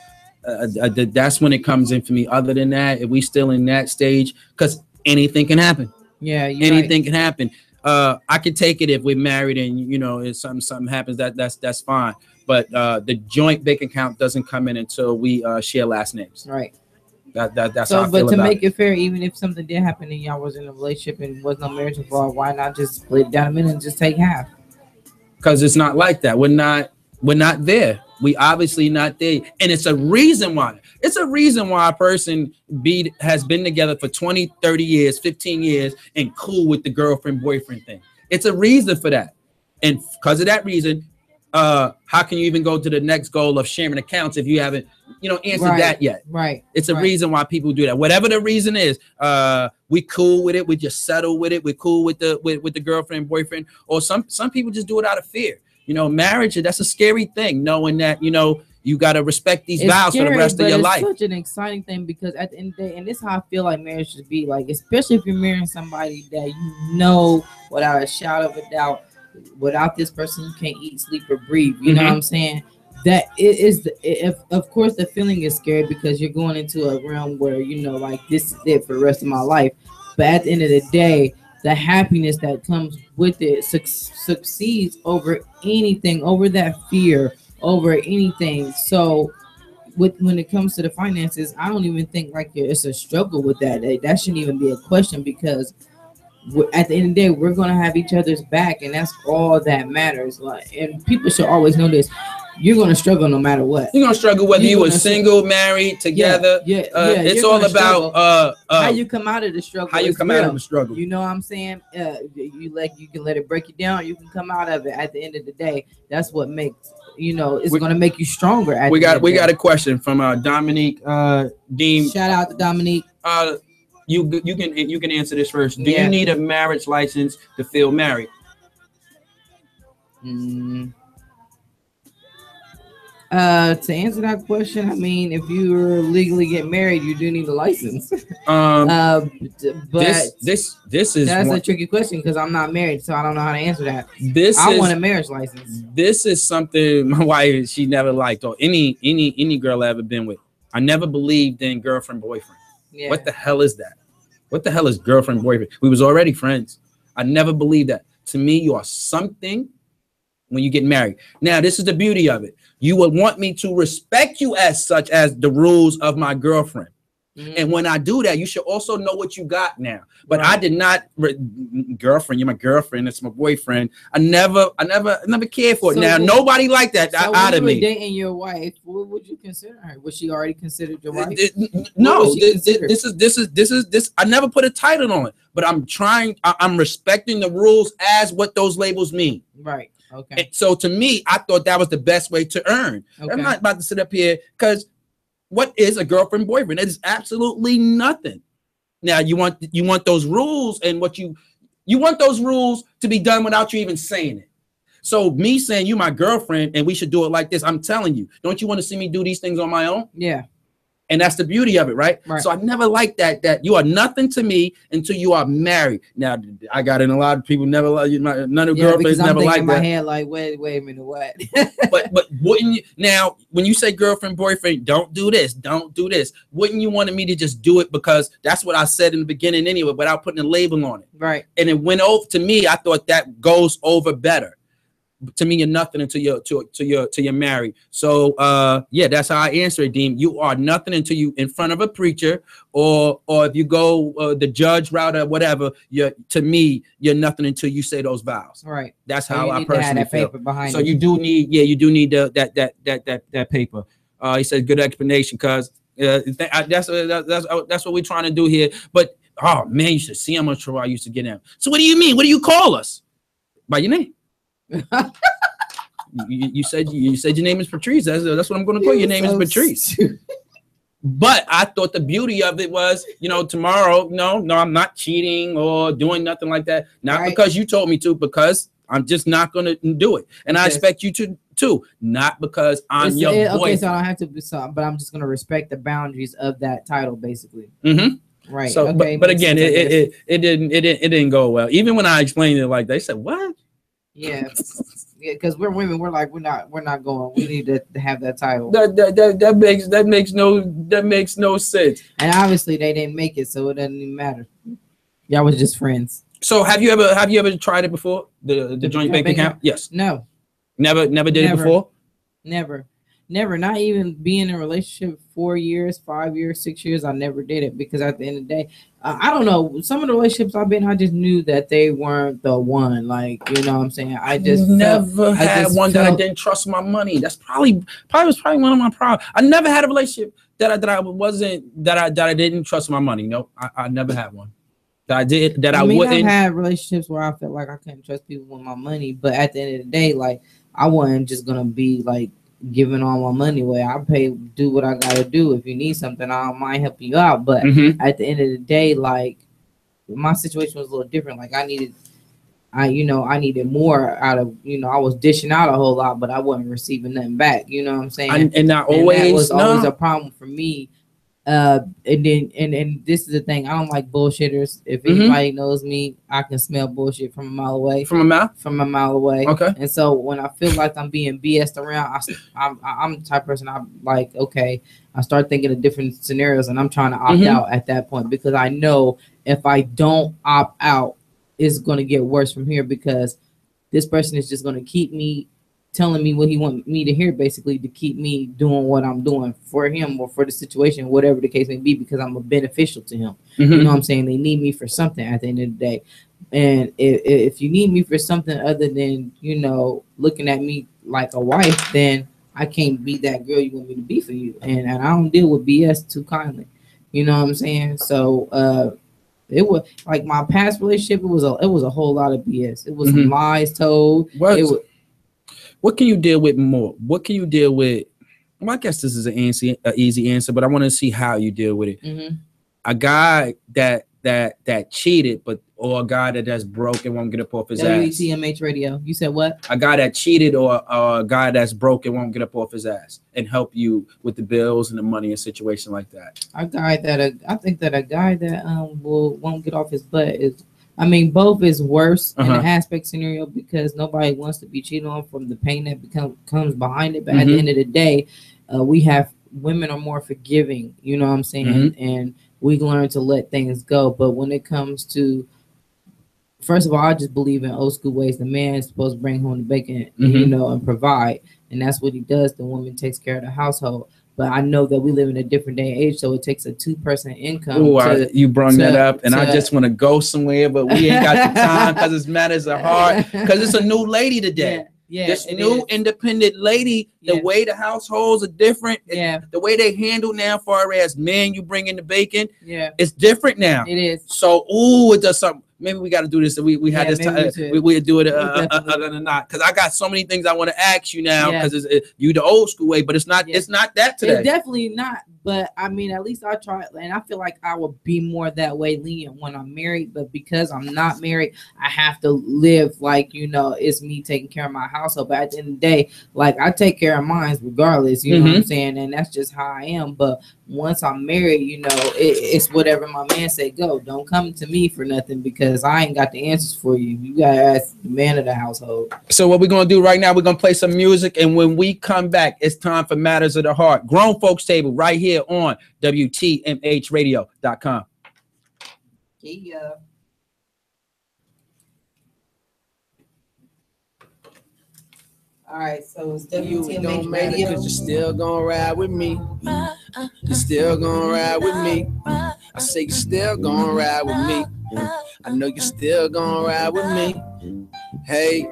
That's when it comes in for me. Other than that, if we still in that stage, because anything can happen. Yeah, anything can happen. I could take it if we're married and if something happens, that's fine. But the joint bank account doesn't come in until we share last names. Right. That's so. How I feel but to about make it fair, even if something did happen and y'all was in a relationship and was no marriage involved, why not just split it down a minute and just take half? Because it's not like that. We're not there. We obviously not there. And it's a reason why. It's a reason why a person has been together for 20, 30 years, 15 years, and cool with the girlfriend, boyfriend thing. It's a reason for that. And because of that reason, how can you even go to the next goal of sharing accounts if you haven't, answered that yet? Right. It's a reason why people do that. Whatever the reason is, we cool with it. We just settle with it. We're cool with the girlfriend, boyfriend, or some people just do it out of fear. Marriage, that's a scary thing, knowing that, you got to respect these vows for the rest of your life. It's such an exciting thing, because at the end of the day, and this is how I feel like marriage should be, like, especially if you're marrying somebody that without a shadow of a doubt, without this person, you can't eat, sleep, or breathe. You know what I'm saying? That it is, of course, the feeling is scary because you're going into a realm where, like, this is it for the rest of my life. But at the end of the day, the happiness that comes with it succeeds over anything, over that fear, over anything. So when it comes to the finances, I don't even think like it's a struggle with that. That shouldn't even be a question, because at the end of the day, we're gonna have each other's back, and that's all that matters. Like, and people should always know this: you're gonna struggle no matter what. You're gonna struggle whether you were single, married, together. It's all about how you come out of the struggle. How you come out of the struggle. You know what I'm saying? You can let it break you down. You can come out of it. At the end of the day, that's what makes it's gonna make you stronger. We got a question from Dominique Dean. Shout out to Dominique. You can answer this first. Do you need a marriage license to feel married? To answer that question, I mean, if you're legally get married, you do need a license. But this is a tricky question because I'm not married, so I don't know how to answer that. I want a marriage license. This is something my wife, she never liked, or any girl I ever been with. I never believed in girlfriend boyfriend. Yeah. What the hell is that? What the hell is girlfriend boyfriend? We was already friends. I never believed that. To me, you are something when you get married. Now, this is the beauty of it. You would want me to respect you as such as the rules of my girlfriend. And when I do that, you should also know what you got now. But I did not girlfriend. You're my girlfriend. It's my boyfriend. I never cared for it. So now nobody like that out of me. Dating your wife, what would you consider her? Was she already considered your wife? No. This is. I never put a title on it. But I'm respecting the rules as what those labels mean. Right. Okay. And so to me, I thought that was the best way to earn. Okay. I'm not about to sit up here because. What is a girlfriend boyfriend? It is absolutely nothing. Now you want those rules, and what you want those rules to be done without you even saying it. So me saying you my girlfriend and we should do it like this, I'm telling you, don't you want to see me do these things on my own? Yeah. And that's the beauty of it, right? So I never liked that you are nothing to me until you are married. Now I got in a lot of people never like none of girlfriends never like that. In my head, like wait a minute, what? but wouldn't you now when you say girlfriend boyfriend, don't do this, wouldn't you want me to just do it because that's what I said in the beginning anyway, without putting a label on it, right? And it went over to me. I thought that goes over better. To me, you're nothing until you're married. So that's how I answer it, Dean. You are nothing until you in front of a preacher, or if you go the judge route or whatever. To me, you're nothing until you say those vows. Right. That's how I personally feel. Paper behind so you do need that paper. He said good explanation because that's what we're trying to do here. But oh man, you should see how much trouble I used to get in. So what do you mean? What do you call us? By your name. you said your name is Patrice. That's what I'm going to call you. Your name is Patrice. But I thought the beauty of it was, tomorrow, no, I'm not cheating or doing nothing like that. Not because you told me to, because I'm just not going to do it. And I expect you to too. Not because I'm your boy. Okay, so I don't have to be something, but I'm just going to respect the boundaries of that title, basically. Right. So, okay, but again, it didn't go well. Even when I explained it like they said, what? Yeah, because we're women. We're like we're not going. We need to have that title. That makes no sense. And obviously they didn't make it, so it doesn't even matter. Y'all was just friends. So have you ever tried it before? The joint bank account? Yes. No. Never did it before. Never. Not even being in a relationship 4 years, 5 years, 6 years. I never did it because at the end of the day, I don't know. Some of the relationships I've been, I just knew that they weren't the one. Like, you know what I'm saying? I just never had one that I didn't trust my money. That's probably was one of my problems. I never had a relationship that I didn't trust my money. No, I never had one. I wouldn't. I've had relationships where I felt like I couldn't trust people with my money, but at the end of the day, like I wasn't just gonna be like giving all my money away. I do what I gotta do. If you need something, I don't mind helping you out. But at the end of the day, like my situation was a little different. Like I needed more out of, I was dishing out a whole lot, but I wasn't receiving nothing back. You know what I'm saying? And that was always a problem for me. And this is the thing. I don't like bullshitters. If anybody knows me, I can smell bullshit from a mile away. From a mile away. Okay. And so when I feel like I'm being BS'd around, I'm the type of person I'm like, okay, I start thinking of different scenarios, and I'm trying to opt out at that point because I know if I don't opt out, it's going to get worse from here because this person is just going to keep me telling me what he want me to hear, basically to keep me doing what I'm doing for him or for the situation, whatever the case may be, because I'm a beneficial to him. You know what I'm saying? They need me for something at the end of the day. And if you need me for something other than, you know, looking at me like a wife, then I can't be that girl you want me to be for you. And I don't deal with BS too kindly. You know what I'm saying? So it was like my past relationship, it was a whole lot of BS. It was some lies told. What can you deal with more? What can you deal with? Well, I guess this is an easy answer, but I want to see how you deal with it. A guy that cheated, or a guy that's broke and won't get up off his ass. WTMH radio. You said what? A guy that cheated, or a guy that's broke and won't get up off his ass and help you with the bills and the money and situation like that. I think that a guy that won't get off his butt is. I mean, both is worse in an aspect scenario because nobody wants to be cheated on from the pain that comes behind it. But at the end of the day, women are more forgiving. You know what I'm saying? And we learn to let things go. But when it comes to, first of all, I just believe in old school ways. The man is supposed to bring home the bacon, you know, and provide. And that's what he does. The woman takes care of the household. But I know that we live in a different day and age, so it takes a 2-person income. You brought that up, and I just want to go somewhere, but we ain't got the time because this matters are hard. Because it's a new lady today. Yeah, this new independent lady, the way the households are different. The way they handle now, far as men, you bring in the bacon. It's different now. It is. So, it does something. Maybe we got to do this. We had this time. We do it other than not. Because I got so many things I want to ask you now. Because you the old school way, but it's not. It's not that today. It's definitely not. But I mean, at least I try, and I feel like I will be more that way lenient when I'm married. But because I'm not married, I have to live like, you know, it's me taking care of my household. But at the end of the day, like, I take care of mine regardless. You know what I'm saying? And that's just how I am. But once I'm married, you know, it's whatever my man say go. Don't come to me for nothing because I ain't got the answers for you. You gotta ask the man of the household. So what we're gonna do right now, we're gonna play some music, and when we come back, it's time for Matters of the Heart. Grown Folks Table right here on WTMHradio.com. Yeah. All right, so it's WTMH Radio. Cause you're still gonna ride with me. You're still gonna ride with me. I say you're still gonna ride with me. I know you're still gonna ride with me. Hey,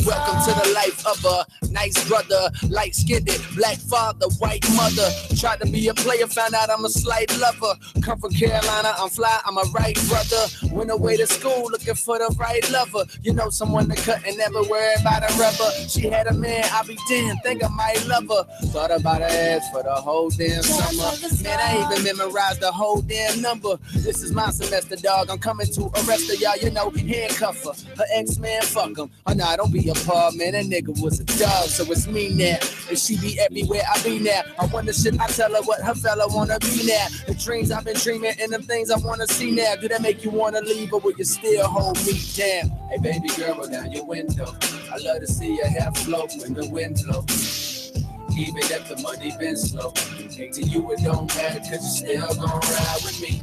welcome to the life of a nice brother, light-skinned, black father, white mother. Tried to be a player, found out I'm a slight lover. Come from Carolina, I'm fly, I'm a right brother. Went away to school looking for the right lover. You know, someone to cut and never worry about a rubber. She had a man, I be damned, think I might love her. Thought about her ass for the whole damn summer. Man, I even memorized the whole damn number. This is my semester, dog. I'm coming to arrest her, y'all. You know, handcuff her. Her ex-man, fuck him. Oh, nah, don't be a pub, man. That nigga was a dog, so it's me now. And she be everywhere I be now. I wonder, should I tell her what her fella wanna be now? The dreams I've been dreaming and the things I wanna see now. Do that make you wanna leave, or will you still hold me down? Hey, baby girl, roll down your window. I love to see your hair float when the wind blows. Even if the money been slow. Hey, to you it don't matter, cause you still gon' ride with me.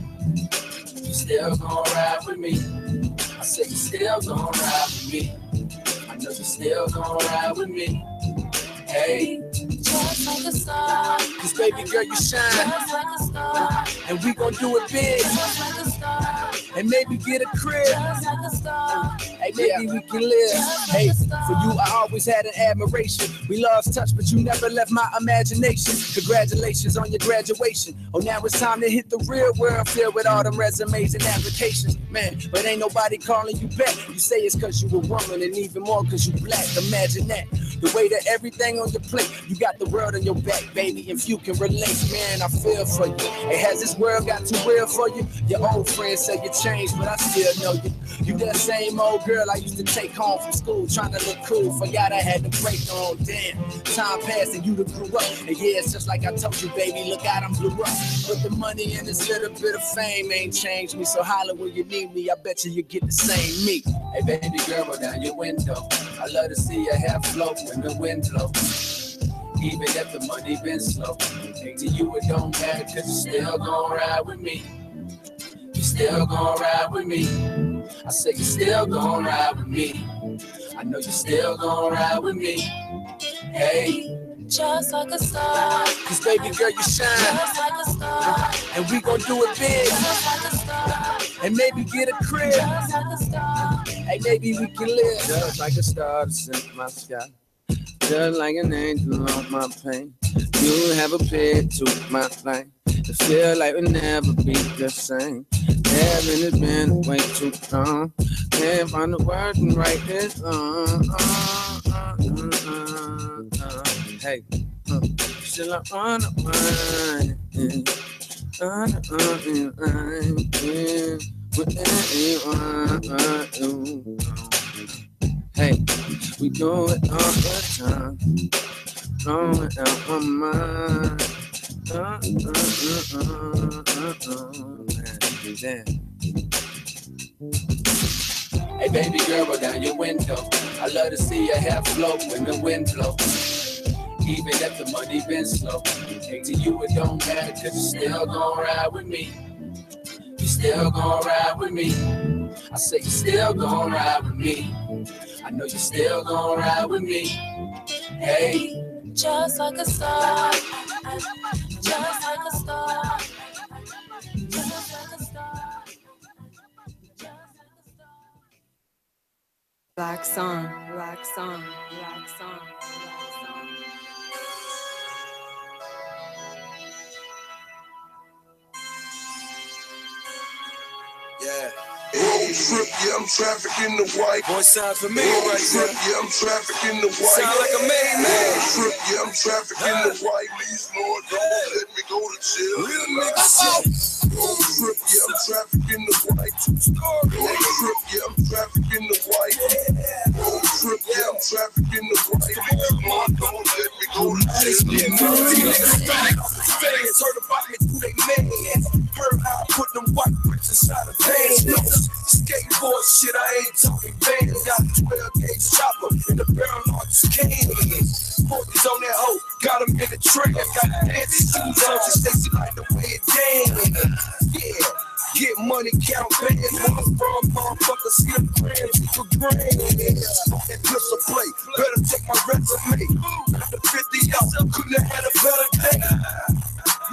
You still gon' ride with me. I say you still gon' ride with me. I know you still gon' ride with me. Hey, just like a star. Cause baby girl, you shine. Just like a star. And we gon' do it big. Just like a star. And maybe get a crib. Just like a star. Hey, maybe we can live. Hey, for you, I always had an admiration. We lost touch, but you never left my imagination. Congratulations on your graduation. Oh, now it's time to hit the real world, filled with all them resumes and applications. Man, but ain't nobody calling you back. You say it's cause you a woman, and even more cause you black. Imagine that. The way that everything on your plate, you got the world on your back, baby. If you can relate, man, I feel for you. Hey, has this world got too real for you? Your old friends say you changed, but I still know you. You that same old girl I used to take home from school, trying to look cool. Forgot I had to break on. Damn, time passed and you done grew up. And yeah, it's just like I told you, baby, look out, I'm blew up. But the money and this little bit of fame ain't changed me. So holler when you need me, I bet you get the same me. Hey, baby girl, roll down your window. I love to see your hair float when the wind blows. Even if the money been slow. Hey, to you it don't matter, cause you still gon' ride with me. You still gon' ride with me. I say you still gon' ride with me. I know you still gon' ride with me. Hey. Just like a star. Cause baby girl, you shine. Just like a star. And we gon' do it big. Just like a star. And maybe get a crib. Just like a star. Hey, maybe we can live. Just like a star that's in my sky. Just like an angel on my pain. You have a bit to my life. I feel like we'll never be the same. Heaven has been way too long. Can't find the words and write this Hey, still I wanna wine. Hey, we do it all the time. Blowing out my mind. Hey, baby girl, roll down your window. I love to see your hair float when the wind blows. Even if the money been slow. Hey, to you it don't matter, cause you still gon' ride with me. You still gon' ride with me. I say you still gon' ride with me. I know you still gon' ride with me. Hey. Just like a star. Just like a star. Just like a star. Black song, black song, black song, black song. Yeah. Road trip, yeah, I'm trafficking the white. Boy, sounds familiar right trip, yeah, I'm trafficking the white. Sound like a made man. Road trip, yeah, I'm trafficking the white. Please, Lord, don't let me go to jail. Real nigga shit. Road trip, yeah, I'm trafficking the white. Road trip, yeah, I'm trafficking the white. Road trip, yeah, I'm trafficking the white. Please, Lord, don't let me go to jail. Fans heard about me through they man. Heard how I put them white bricks inside of vans. Skateboard shit, I ain't talking bands. Got a 12-gauge chopper in the barrel on this can. 40s on that hoe, got them in the tray. Got fancy shoes on, just sexy like the way it dance. Yeah, get money, count bands. Motherfucker, see them grams, equal grams. That pistol play, better take my resume. The 50 out, couldn't have had a better day.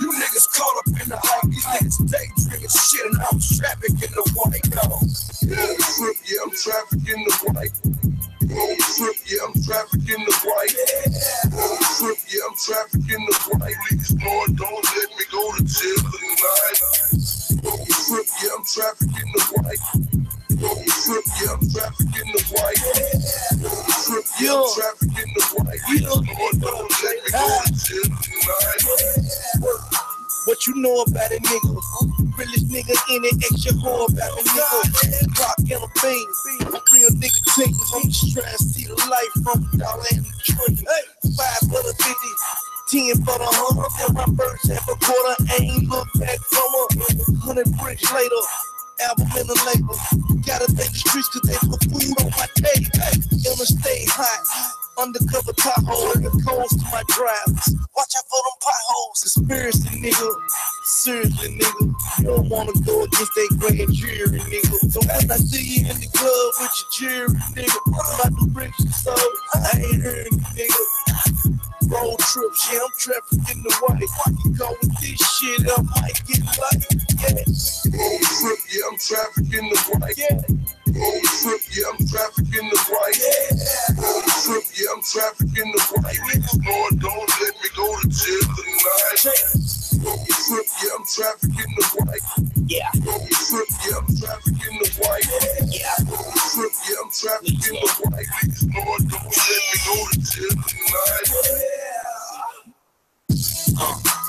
You niggas caught up in the hype, these niggas daydreaming shit, and I'm trafficking the white dog. Road trip, yeah, I'm trafficking the white. Road trip, yeah, I'm trafficking the white. Road trip, yeah, I'm trafficking the white. Please, Lord, don't let me go to jail tonight. Road trip, yeah, I'm trafficking the white. Road trip, yeah, I'm trafficking the white. Road trip, yeah, I'm trafficking the white. Please, Lord, don't let me go to jail tonight. What you know about a nigga? Realest nigga in it, extra whore about a nigga. Rock and a bean, real nigga team. I'm just trying to see the life from a dollar and a dream. 5 for the 50, 10 for the 100. And my first half a quarter, ain't look back from a 100 bricks later. Album in the label. Gotta thank the streets cause they put food on my table. Interstate hot. Undercover Tahoe, the cones to my drivers. Watch out for them potholes. Conspiracy, nigga. Seriously, nigga. You don't wanna go against that grand jury, nigga. So when I see you in the club with your jury, nigga, about the bricks and so I ain't hearing you, nigga. Road trip, shit, I'm trafficking the white. You go with this shit, I might get lucky, yeah. Road trip, yeah, I'm trafficking the white. Yeah. Road trip, yeah, I'm trafficking the white. Road trip, yeah, I'm trafficking the white. Please, Lord, don't let me go to jail tonight. Road trip, yeah, I'm trafficking the white. Yeah. Road trip, yeah, I'm trafficking the white. Yeah. Road trip, yeah, I'm trafficking the white. Please, Lord, don't let me go to jail tonight.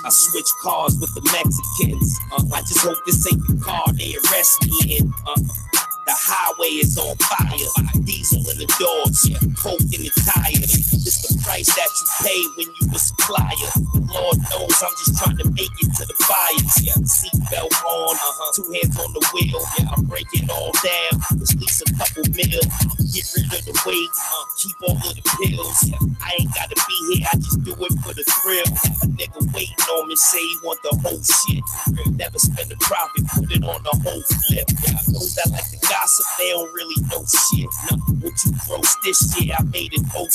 I switch cars with the Mexicans. I just hope this ain't the car they arrest me in. The highway is on fire. Diesel in the doors, coke in the tires. It's the price that you pay when you a supplier. Lord knows I'm just trying to make it to the fires. Seatbelt on, 2 hands on the wheel. I break it all down. It's at least a couple mil. Get rid of the weight, keep all of the pills. I ain't gotta be here, I just do it for the thrill. A nigga waiting on me, say he want the whole shit. Never spend the profit, put it on the whole flip. Those that like the gossip, they don't really know shit. No, what you gross this year, I made it 06.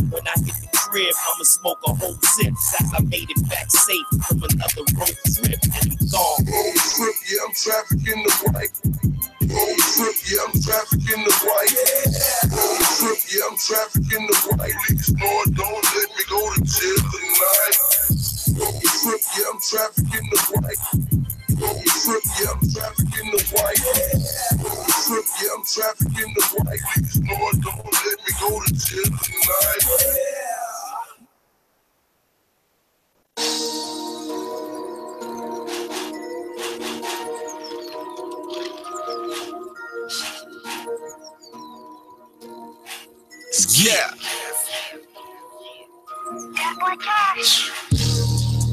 When I hit the crib, I'ma smoke a whole zip. I made it back safe from another road trip and gone. Road trip, yeah, I'm trafficking the white. Road trip, yeah, I'm trafficking the white. Road trip, yeah, I'm trafficking the white. Leaks, Lord, don't let me go to jail tonight. Road trip, yeah, I'm trafficking the white. Road trip, yeah, I'm trafficking the white. Road trip, yeah, I'm trafficking the white. Leaks, Lord, don't let me go to jail tonight. Yeah.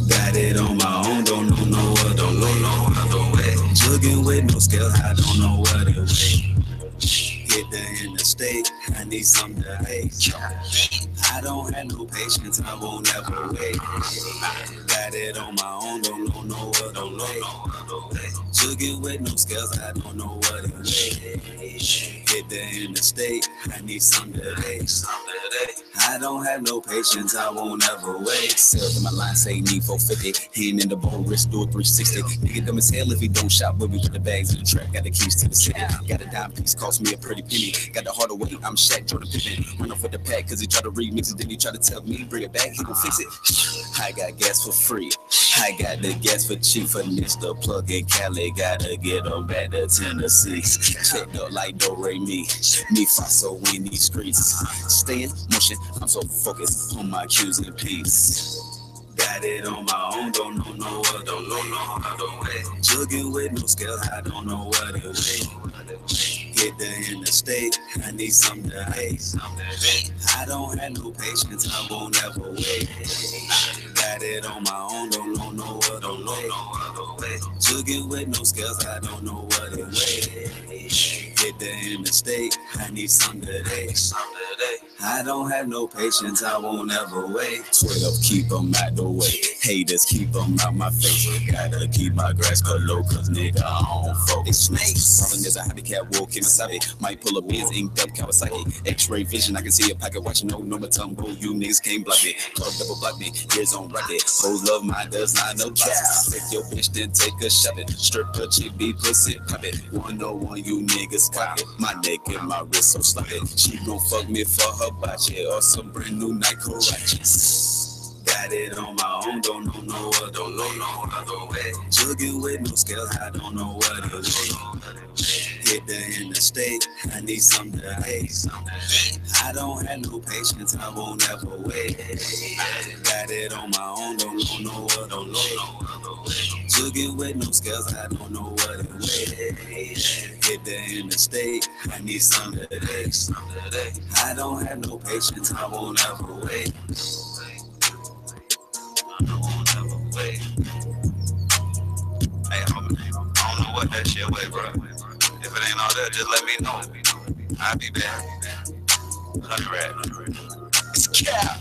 Got it on my own, don't know no other way. Jugging with no scales, I don't know what it way. Hit the interstate, I need something to hate. I don't have no patience, I won't ever wait. Got it on my own, don't know no other way. Jugging with no scales, I don't know what it way. Hit the interstate, I need something to hate. I don't have no patience, I won't ever wait. Sell to my line, say need 450. Hand in the bowl, wrist, do a 360. Nigga dumb as hell if he don't shop with me with the bags in the trap. Got the keys to the city. Got a dime piece, cost me a pretty penny. Got the heart away, I'm Shaq, Jordan Pippen. Run off with the pack, cause he try to remix it. Then he try to tell me, bring it back, he gon' fix it. I got gas for free. I got the gas for cheap. For Mr. Plug in Cali, gotta get them back to Tennessee. Checked up like Do-Re-Mi. Me so in these streets. Stay in motion, I'm so focused on my Q's and P's. Got it on my own, don't know no other way. Jugging with no scales, I don't know what it way. Hit the interstate, I need something to hate. I don't have no patience, I won't ever wait. Got it on my own, don't know no other way. Jugging with no scales, I don't know what it way. Hit the interstate, I need something to hate. I don't have no patience, I won't ever wait. 12, keep them out the way. Haters, keep them out my face. Gotta keep my grass cut low, cause nigga, I don't focus. Snakes. Problem is, I have the cat walk in the side. Might pull a Benz, inked up Kawasaki. X-ray vision, I can see a pocket watching no number tumble. You niggas can't block it. Club double block me, years on rocket. Hoes love mine, does not know boxes. Take your bitch, then take a shopping. Strip her chick, be pussy, pop it. 101, you niggas clock it. My neck and my wrist so sloppy. She gon' fuck me for her body or some brand new Nike Karachi. Got it on my own, don't know no other way. Jugging with no scales, I don't know what it is. Hit the interstate, I need something to hate. I don't have no patience, I won't ever wait. Got it on my own, don't know no other way. Jugging with no scales, I don't know what it is. Hit the interstate, I need something to hate. I don't have no patience, I won't ever wait. I won't ever wait. Hey, I don't know what that shit way, bro. If it ain't all that, just let me know. I'll be back. 100. It's cap.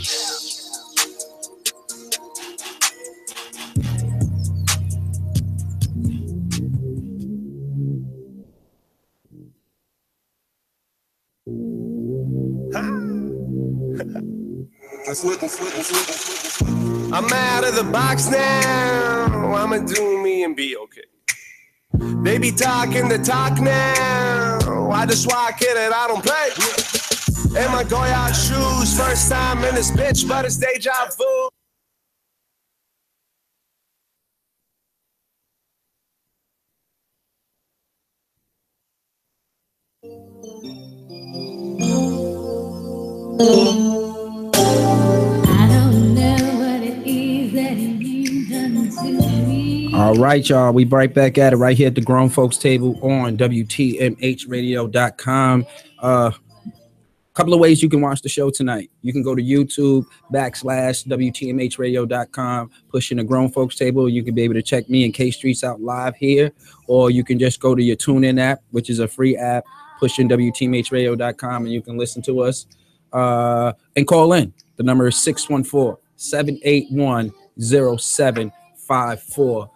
I'm out of the box now. I'ma do me and be okay. They be talking the talk now. I just walk in and I don't play. In my Goyard shoes, first time in this bitch, but it's deja vu. All right, y'all. We right back at it right here at the Grown Folks Table on WTMHradio.com. Couple of ways you can watch the show tonight. You can go to YouTube /WTMHradio.com, push in the Grown Folks Table. You can be able to check me and K Streets out live here, or you can just go to your TuneIn app, which is a free app, push in WTMHradio.com, and you can listen to us and call in. The number is 614-781-0754.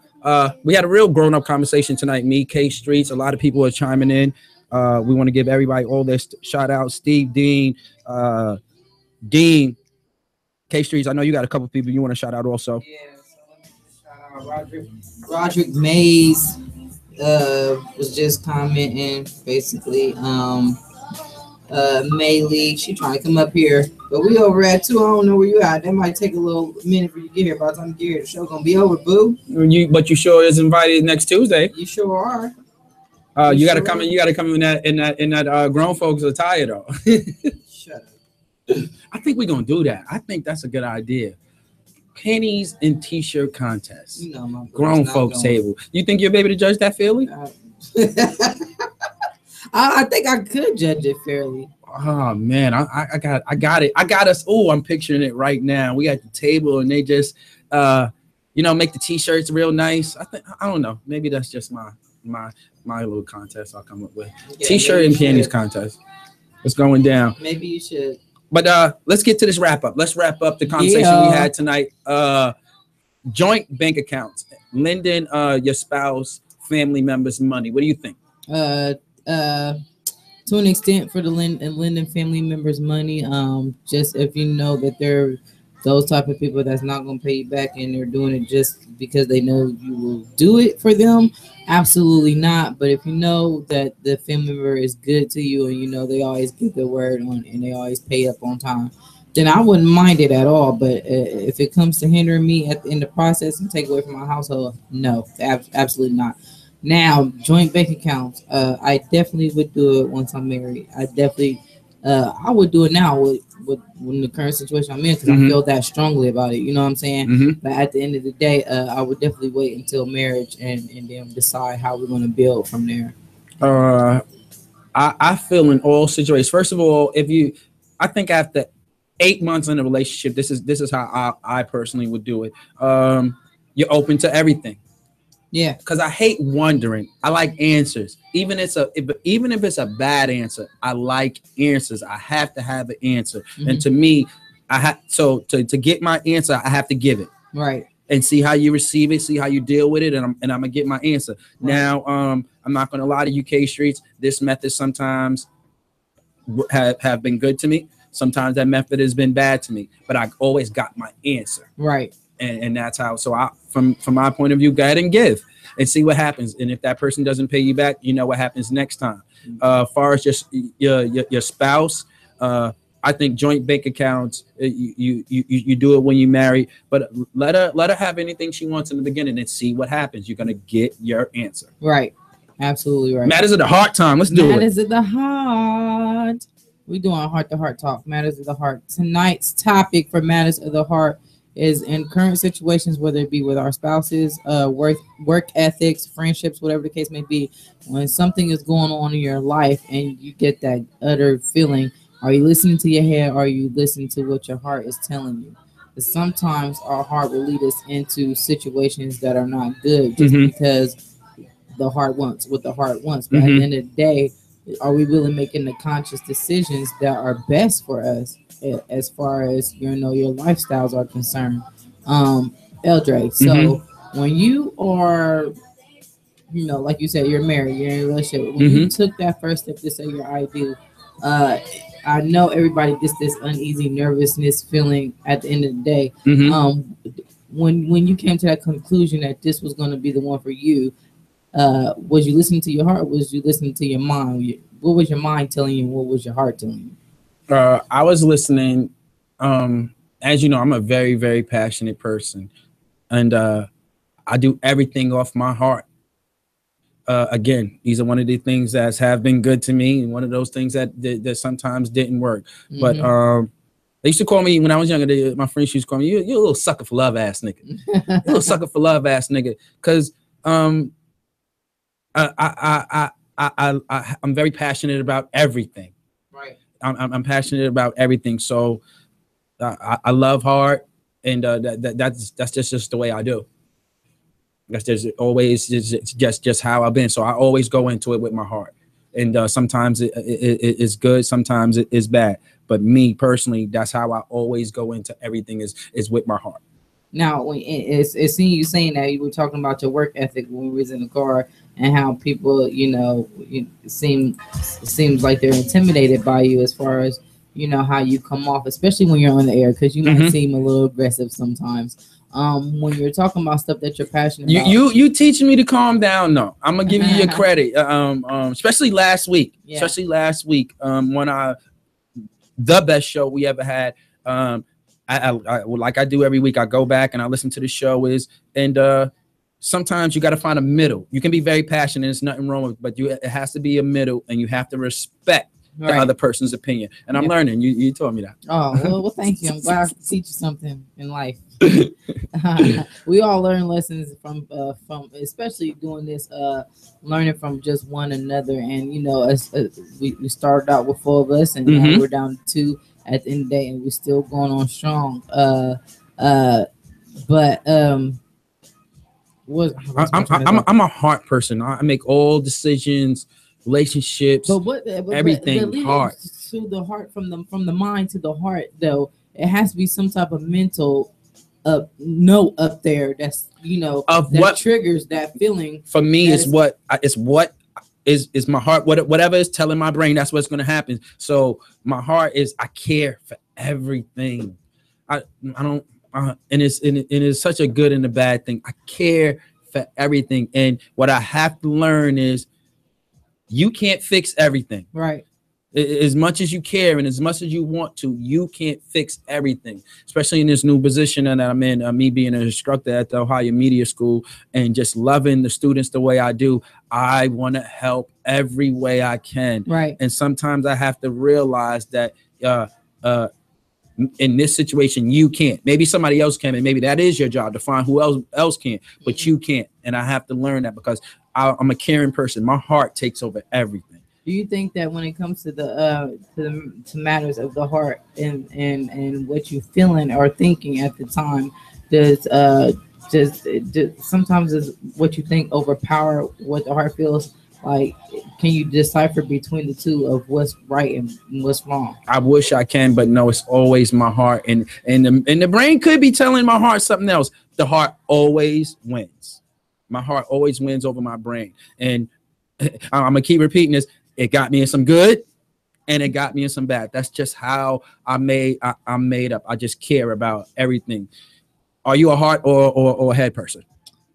We had a real grown-up conversation tonight, me, K Streets. A lot of people are chiming in. We want to give everybody all this shout out. Steve, Dean, Dean, K Streets. I know you got a couple people you want to shout out also. Yeah, so let me just shout out Roderick Mays was just commenting basically. Maylee, she trying to come up here, but we over at 2. I don't know where you at. That might take a little minute for you to get here. By the time you get here, the show gonna be over, boo. But you sure is invited next Tuesday. You sure are. You gotta come in. You gotta come in that grown folks attire though. Shut up. I think we're gonna do that. I think that's a good idea. Panties and t-shirt contest. You know, my grown folks table. You think you'll be able to judge that fairly? I think I could judge it fairly. Oh man, I got it. I got us. Oh, I'm picturing it right now. We at the table and they just make the t-shirts real nice. I don't know. Maybe that's just my little contest I'll come up with. Yeah, t-shirt and panties contest. It's going down. Maybe you should. But let's get to this wrap up. Let's wrap up the conversation we had tonight. Joint bank accounts, lending your spouse, family members money. What do you think? To an extent, for the lending family members money, just if you know that they're those type of people that's not going to pay you back and they're doing it just because they know you will do it for them, absolutely not. But if you know that the family member is good to you and you know they always give their word on and they always pay up on time, then I wouldn't mind it at all. But if it comes to hindering me in the process and take away from my household, no, absolutely not. Now, joint bank accounts, I definitely would do it once I'm married. I would do it now with the current situation I'm in because I feel that strongly about it. You know what I'm saying? But at the end of the day, I would definitely wait until marriage and then decide how we're going to build from there. I feel in all situations. First of all, I think after 8 months in a relationship, this is how I personally would do it. You're open to everything. Yeah, because I hate wondering. I like answers. Even if it's a bad answer, I like answers. I have to have an answer. And to me, to get my answer, I have to give it. Right. And see how you receive it, see how you deal with it, and I'm gonna get my answer. Right. Now, I'm not gonna lie to UK Streets. This method sometimes have been good to me. Sometimes that method has been bad to me, but I always got my answer. Right. And that's how. So from my point of view, go ahead and give and see what happens. And if that person doesn't pay you back, you know what happens next time. Far as just your spouse, I think joint bank accounts, you do it when you marry, but let her have anything she wants in the beginning and see what happens. You're gonna get your answer. Right. Absolutely right. Matters of the heart time. Let's do it. Matters of the heart. We're doing heart-to-heart talk. Matters of the heart. Tonight's topic for Matters of the Heart is in current situations, whether it be with our spouses, work ethics, friendships, whatever the case may be, when something is going on in your life and you get that utter feeling, are you listening to your head or are you listening to what your heart is telling you? Because sometimes our heart will lead us into situations that are not good just because the heart wants what the heart wants. But at the end of the day, are we really making the conscious decisions that are best for us as far as your lifestyles are concerned? Eldre, so when you are, like you said, you're married, you're in a relationship, when you took that first step to say I do, I know everybody gets this uneasy nervousness feeling at the end of the day. When you came to that conclusion that this was going to be the one for you, was you listening to your heart or was you listening to your mind? What was your mind telling you? What was your heart telling you? I was listening. As you know, I'm a very, very passionate person, and I do everything off my heart. Again, these are one of the things that have been good to me, and one of those things that sometimes didn't work. But they used to call me when I was younger. My friends used to call me, "You're a little sucker for love, ass nigga." You're a little sucker for love, ass nigga, because I'm very passionate about everything. Right. I'm passionate about everything. So I love hard, and that's just the way I do. That's just always just how I've been. So I always go into it with my heart, and sometimes it's good, sometimes it is bad. But me personally, that's how I always go into everything is with my heart. Now, it's seeing you saying that you were talking about your work ethic when we was in the car, and how people, seems like they're intimidated by you as far as how you come off, especially when you're on the air, because you might seem a little aggressive sometimes. When you're talking about stuff that you're passionate about. You teaching me to calm down. No, I'm gonna give you your credit. Especially last week. Yeah. Especially last week. When the best show we ever had. I like I do every week. I go back and I listen to the show and sometimes you got to find a middle. You can be very passionate. There's nothing wrong with it, but it has to be a middle, and you have to respect the other person's opinion. And I'm learning. You told me that. Oh, well, thank you. I'm glad I could teach you something in life. We all learn lessons from especially doing this, learning from just one another. And we started out with 4 of us, and now we're down to 2 at the end of the day, and we're still going on strong. I'm a heart person. I make all decisions, relationships, everything heart. To the heart, from the mind to the heart, though, it has to be some type of mental note up there that's of that what triggers that feeling. For me, is what is my heart. Whatever is telling my brain, that's what's going to happen. So my heart is, I care for everything. I don't. And it's such a good and a bad thing. I care for everything, and what I have to learn is you can't fix everything. Right. As much as you care and as much as you want to, you can't fix everything, especially in this new position that I'm in, me being an instructor at the Ohio Media School and just loving the students the way I do. I want to help every way I can. Right. And sometimes I have to realize that in this situation, you can't. Maybe somebody else can, and maybe that is your job to find who else can, but you can't. And I have to learn that because I'm a caring person. My heart takes over everything. Do you think that when it comes to to matters of the heart and what you feeling or thinking at the time, does sometimes is what you think overpower what the heart feels? Like, can you decipher between the two of what's right and what's wrong? I wish I can, but no, it's always my heart, and the brain could be telling my heart something else. The heart always wins. My heart always wins over my brain, and I'm gonna keep repeating this. It got me in some good, and it got me in some bad. That's just how I'm made up. I just care about everything. Are you a heart or a head person?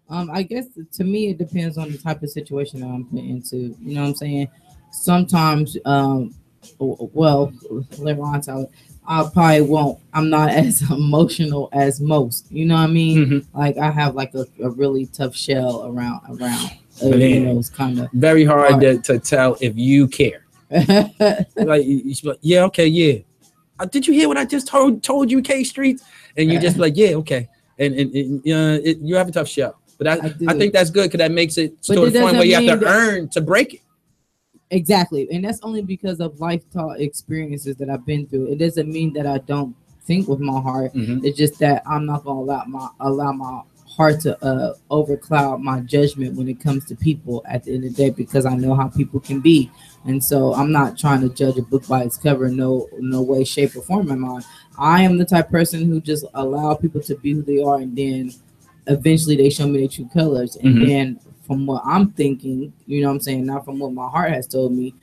I guess to me it depends on the type of situation that I'm put into. You know what I'm saying? Sometimes, well, later on, I probably won't. I'm not as emotional as most. You know what I mean? Mm-hmm. Like I have like a really tough shell around. It's kind of very hard to tell if you care. Like you should be like, yeah, okay, yeah. Did you hear what I just told you, K Streets? And you just be like, yeah, okay. And you have a tough shell. But I think that's good because that makes it to a point where you have to earn to break it. Exactly. And that's only because of life-taught experiences that I've been through. It doesn't mean that I don't think with my heart. Mm-hmm. It's just that I'm not going to allow my heart to overcloud my judgment when it comes to people at the end of the day, because I know how people can be. And so I'm not trying to judge a book by its cover, no way, shape, or form in mind. I am the type of person who just allow people to be who they are, and then eventually they show me their true colors. And mm-hmm. then from what I'm thinking, you know what I'm saying, not from what my heart has told me,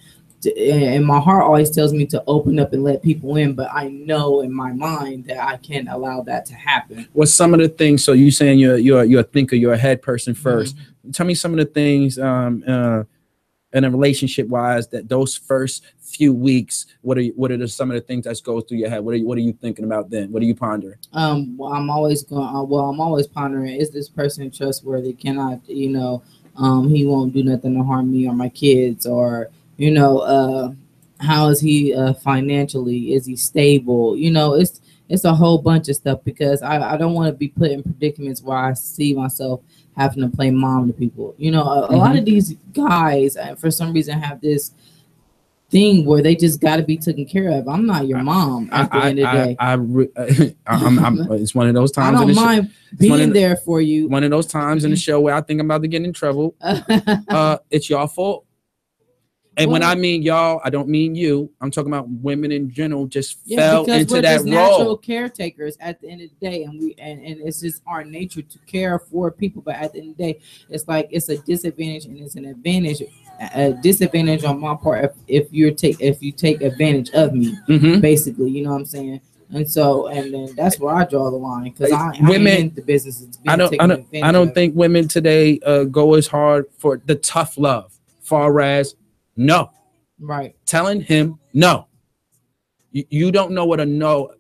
and my heart always tells me to open up and let people in, but I know in my mind that I can't allow that to happen. What's some of the things? So you saying you're a thinker, you're a head person first. Mm-hmm. Tell me some of the things in a relationship wise that those first few weeks, what are some of the things that go through your head? What are you thinking about then? What are you pondering? Well, I'm always pondering, is this person trustworthy? Can I, he won't do nothing to harm me or my kids, or how is he financially? Is he stable? It's a whole bunch of stuff, because I don't want to be put in predicaments where I see myself having to play mom to people. A mm-hmm. lot of these guys, for some reason, have this thing where they just got to be taken care of. I'm not your mom at the end of the day. It's one of those times. I don't mind being there for you. One of those times in the show where I think I'm about to get in trouble. It's your fault. And when Well- I mean y'all, I don't mean you. I'm talking about women in general just Yeah, fell because into we're that just natural role. caretakers at the end of the day, and it's just our nature to care for people. But at the end of the day, it's like it's a disadvantage and it's an advantage. A disadvantage on my part if you take advantage of me, Mhm. basically. You know what I'm saying? And so, and then that's where I draw the line because I Women- ain't in the business. It's I being don't taken advantage I don't of. think women today go as hard for the tough love. Far as no. Right. Telling him no. You don't know what a no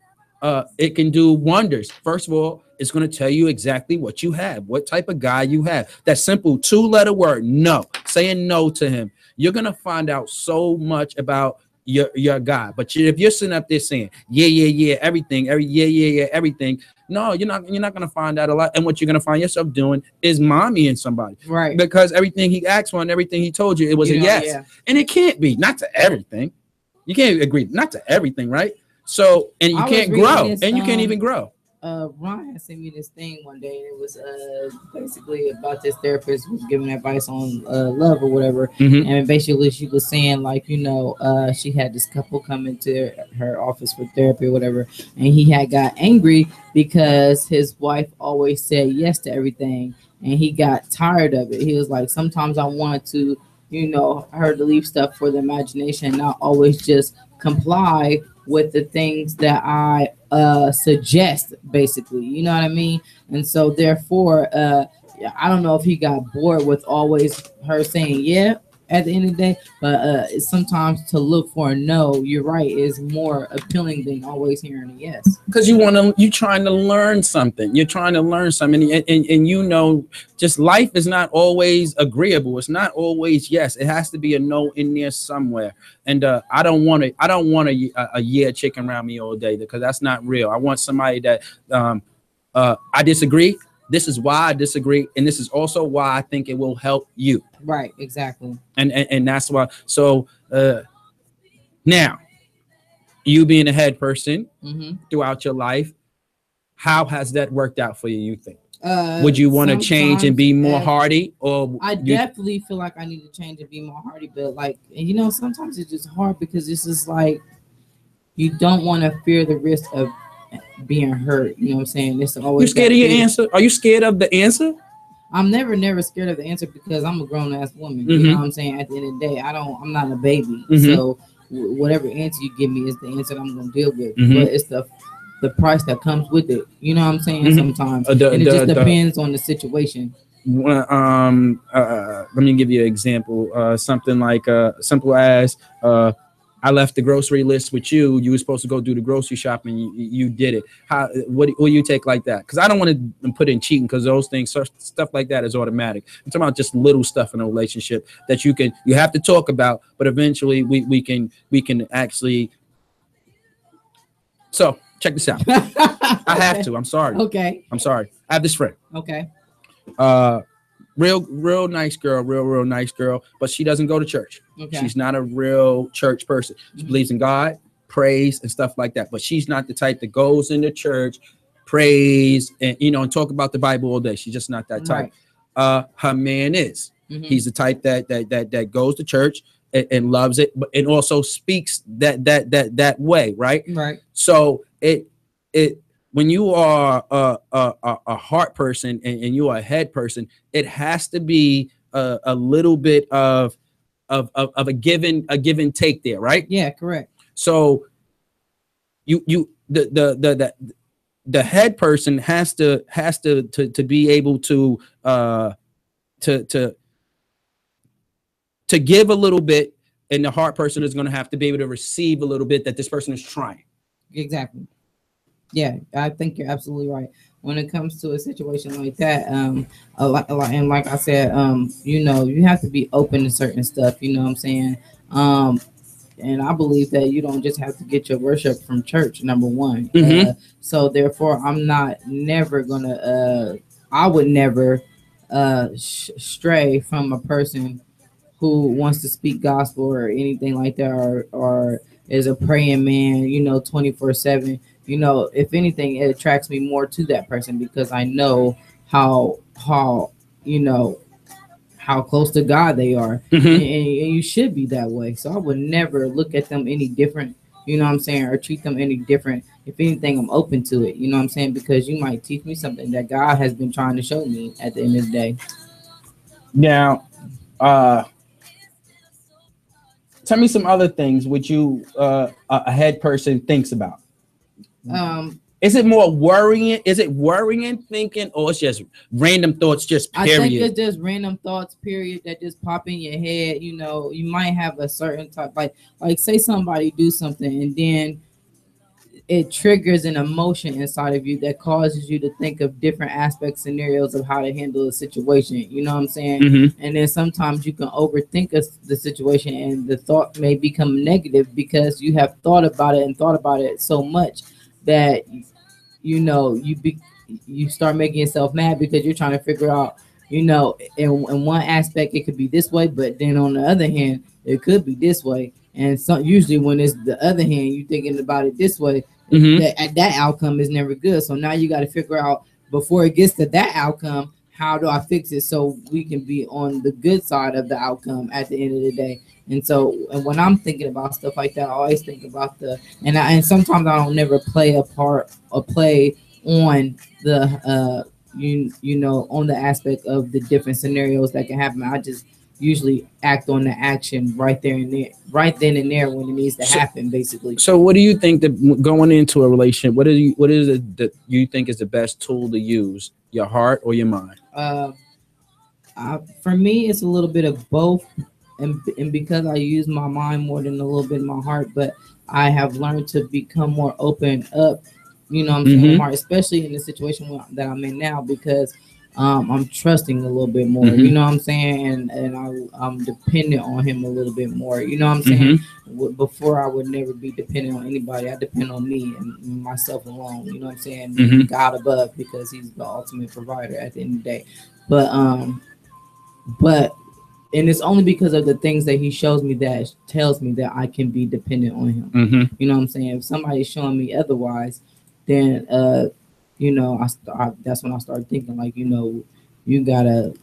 it can do wonders. First of all, it's going to tell you exactly what you have, what type of guy you have. That simple 2-letter word, no, saying no to him. You're going to find out so much about your guy. But if you're sitting up there saying, yeah, everything, everything, no, you're not going to find out a lot. And what you're going to find yourself doing is mommying somebody. Right. Because everything he asked for and everything he told you, it was a yes. Yeah. And it can't be, not to everything. You can't agree, not to everything, right? So, and you I was can't reading grow, this, and you can't even grow. Ryan sent me this thing one day, and it was basically about this therapist was giving advice on love or whatever. Mhm. And basically she was saying like, she had this couple come into her office for therapy or whatever, and he had got angry because his wife always said yes to everything, and he got tired of it. He was like, sometimes I wanted to, her to leave stuff for the imagination, not always just comply with the things that I suggest, basically. You know what I mean? And so therefore, I don't know if he got bored with always her saying yeah at the end of the day, but sometimes to look for a no, you're right, is more appealing than always hearing a yes. Because you're trying to learn something. You're trying to learn something, and just life is not always agreeable. It's not always yes. It has to be a no in there somewhere. And I don't want a yeah chicken around me all day, because that's not real. I want somebody that I disagree. This is why I disagree, and this is also why I think it will help you. Right, exactly. And that's why. So now, you being a head person throughout your life, how has that worked out for you? You think? Would you want to change and be more hardy, or I definitely feel like I need to change and be more hardy, but sometimes it's just hard because this is like you don't want to fear the risk of being hurt. You know what I'm saying? It's always you scared of your answer. Are you scared of the answer? I'm never scared of the answer because I'm a grown ass woman. You know what I'm saying? At the end of the day, I'm not a baby. So whatever answer you give me is the answer that I'm gonna deal with. But it's the price that comes with it. You know what I'm saying? Sometimes and it just depends on the situation. Let me give you an example. Something like simple as I left the grocery list with you. You were supposed to go do the grocery shopping. You did it. What do you take like that? Because I don't want to put in cheating, because those things, stuff like that is automatic. I'm talking about just little stuff in a relationship that you have to talk about, but eventually we can actually. So check this out. I have to. I'm sorry. Okay. I'm sorry. I have this friend. Okay. Real nice girl, real nice girl, but she doesn't go to church. Okay. She's not a real church person. She believes in God, prays, and stuff like that, but she's not the type that goes into church, prays, and and talk about the Bible all day. She's just not that type. Right. Her man is. He's the type that goes to church and loves it, but and also speaks that way, right? Right. So it when you are a heart person and you are a head person, it has to be a little bit of a give and take there, right? Yeah, correct. So the head person has to be able to give a little bit, and the heart person is going to have to be able to receive a little bthat this person is trying. Exactly. Yeah, I think you're absolutely right. When it comes to a situation like that, and like I said, you have to be open to certain stuff. You know what I'm saying? And I believe that you don't just have to get your worship from church. Number one. So therefore, I would never stray from a person who wants to speak gospel or anything like that, or is a praying man, 24/7. If anything, it attracts me more to that person because I know how how close to God they are, Mhm. and you should be that way. So I would never look at them any different, you know what I'm saying, or treat them any different. If anything, I'm open to it, you know what I'm saying, because you might teach me something that God has been trying to show me at the end of the day. Now, tell me some other things which you a head person thinks about. Is it more worrying? Is it worrying, thinking, or it's just random thoughts? Just period. I think it's just random thoughts, period, that just pop in your head. You know, you might have a certain type, like say somebody do something, and then it triggers an emotion inside of you that causes you to think of different aspect scenarios of how to handle a situation. You know what I'm saying? Mhm. And then sometimes you can overthink the situation, and the thought may become negative because you have thought about it and thought about it so much that you know you start making yourself mad because you're trying to figure out, you know, in one aspect it could be this way, but then on the other hand it could be this way. And so usually when it's the other hand, you're thinking about it this way, that outcome is never good. So now you got to figure out, before it gets to that outcome, how do I fix it so we can be on the good side of the outcome at the end of the day. And so, and when I'm thinking about stuff like that, I always think about and sometimes I don't never play a part or play on the you know, on the aspect of the different scenarios that can happen. I just usually act on the action right there and there, right then and there, when it needs to happen, basically. So, what do you think that going into a relationship? What is it that you think is the best tool to use? Your heart or your mind? For me, it's a little bit of both, and because I use my mind more than a little bit of my heart, but I have learned to become more open up. You know what I'm saying? More, especially in the situation that I'm in now, because I'm trusting a little bit more. You know what I'm saying? And I'm dependent on him a little bit more. You know what I'm saying? Before, I would never be dependent on anybody. I depend on me and myself alone. You know what I'm saying? And God above, because He's the ultimate provider at the end of the day. But and it's only because of the things that He shows me that tells me that I can be dependent on Him. You know what I'm saying? If somebody's showing me otherwise, then you know, that's when I start thinking, like, you know, you gotta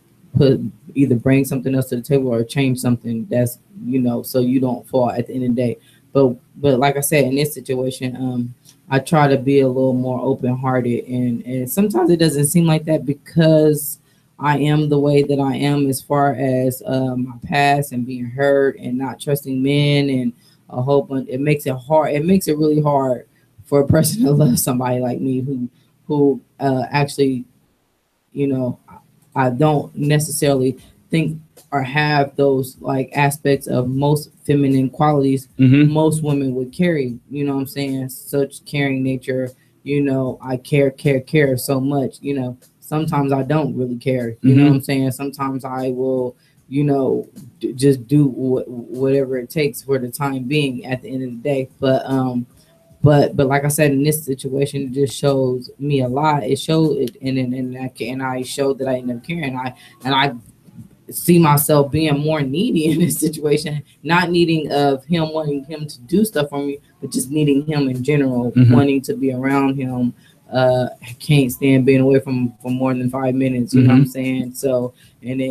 either bring something else to the table or change something that's, you know, so you don't fall at the end of the day. But like I said, in this situation, I try to be a little more open hearted, and sometimes it doesn't seem like that because I am the way that I am, as far as my past and being hurt and not trusting men and a whole bunch. It makes it hard. It makes it really hard for a person to love somebody like me who actually, you know, I don't necessarily think or have those like aspects of most feminine qualities most women would carry. You know what I'm saying? Such caring nature. You know, I care so much. You know, sometimes I don't really care. You know what I'm saying? Sometimes I will, you know, just do whatever it takes for the time being at the end of the day. But like I said, in this situation, it just shows me a lot. It showed it, and I showed that I ended up caring. I see myself being more needy in this situation, not needing of him, wanting him to do stuff for me, but just needing him in general, wanting to be around him. I can't stand being away from for more than 5 minutes. You know what I'm saying? So, and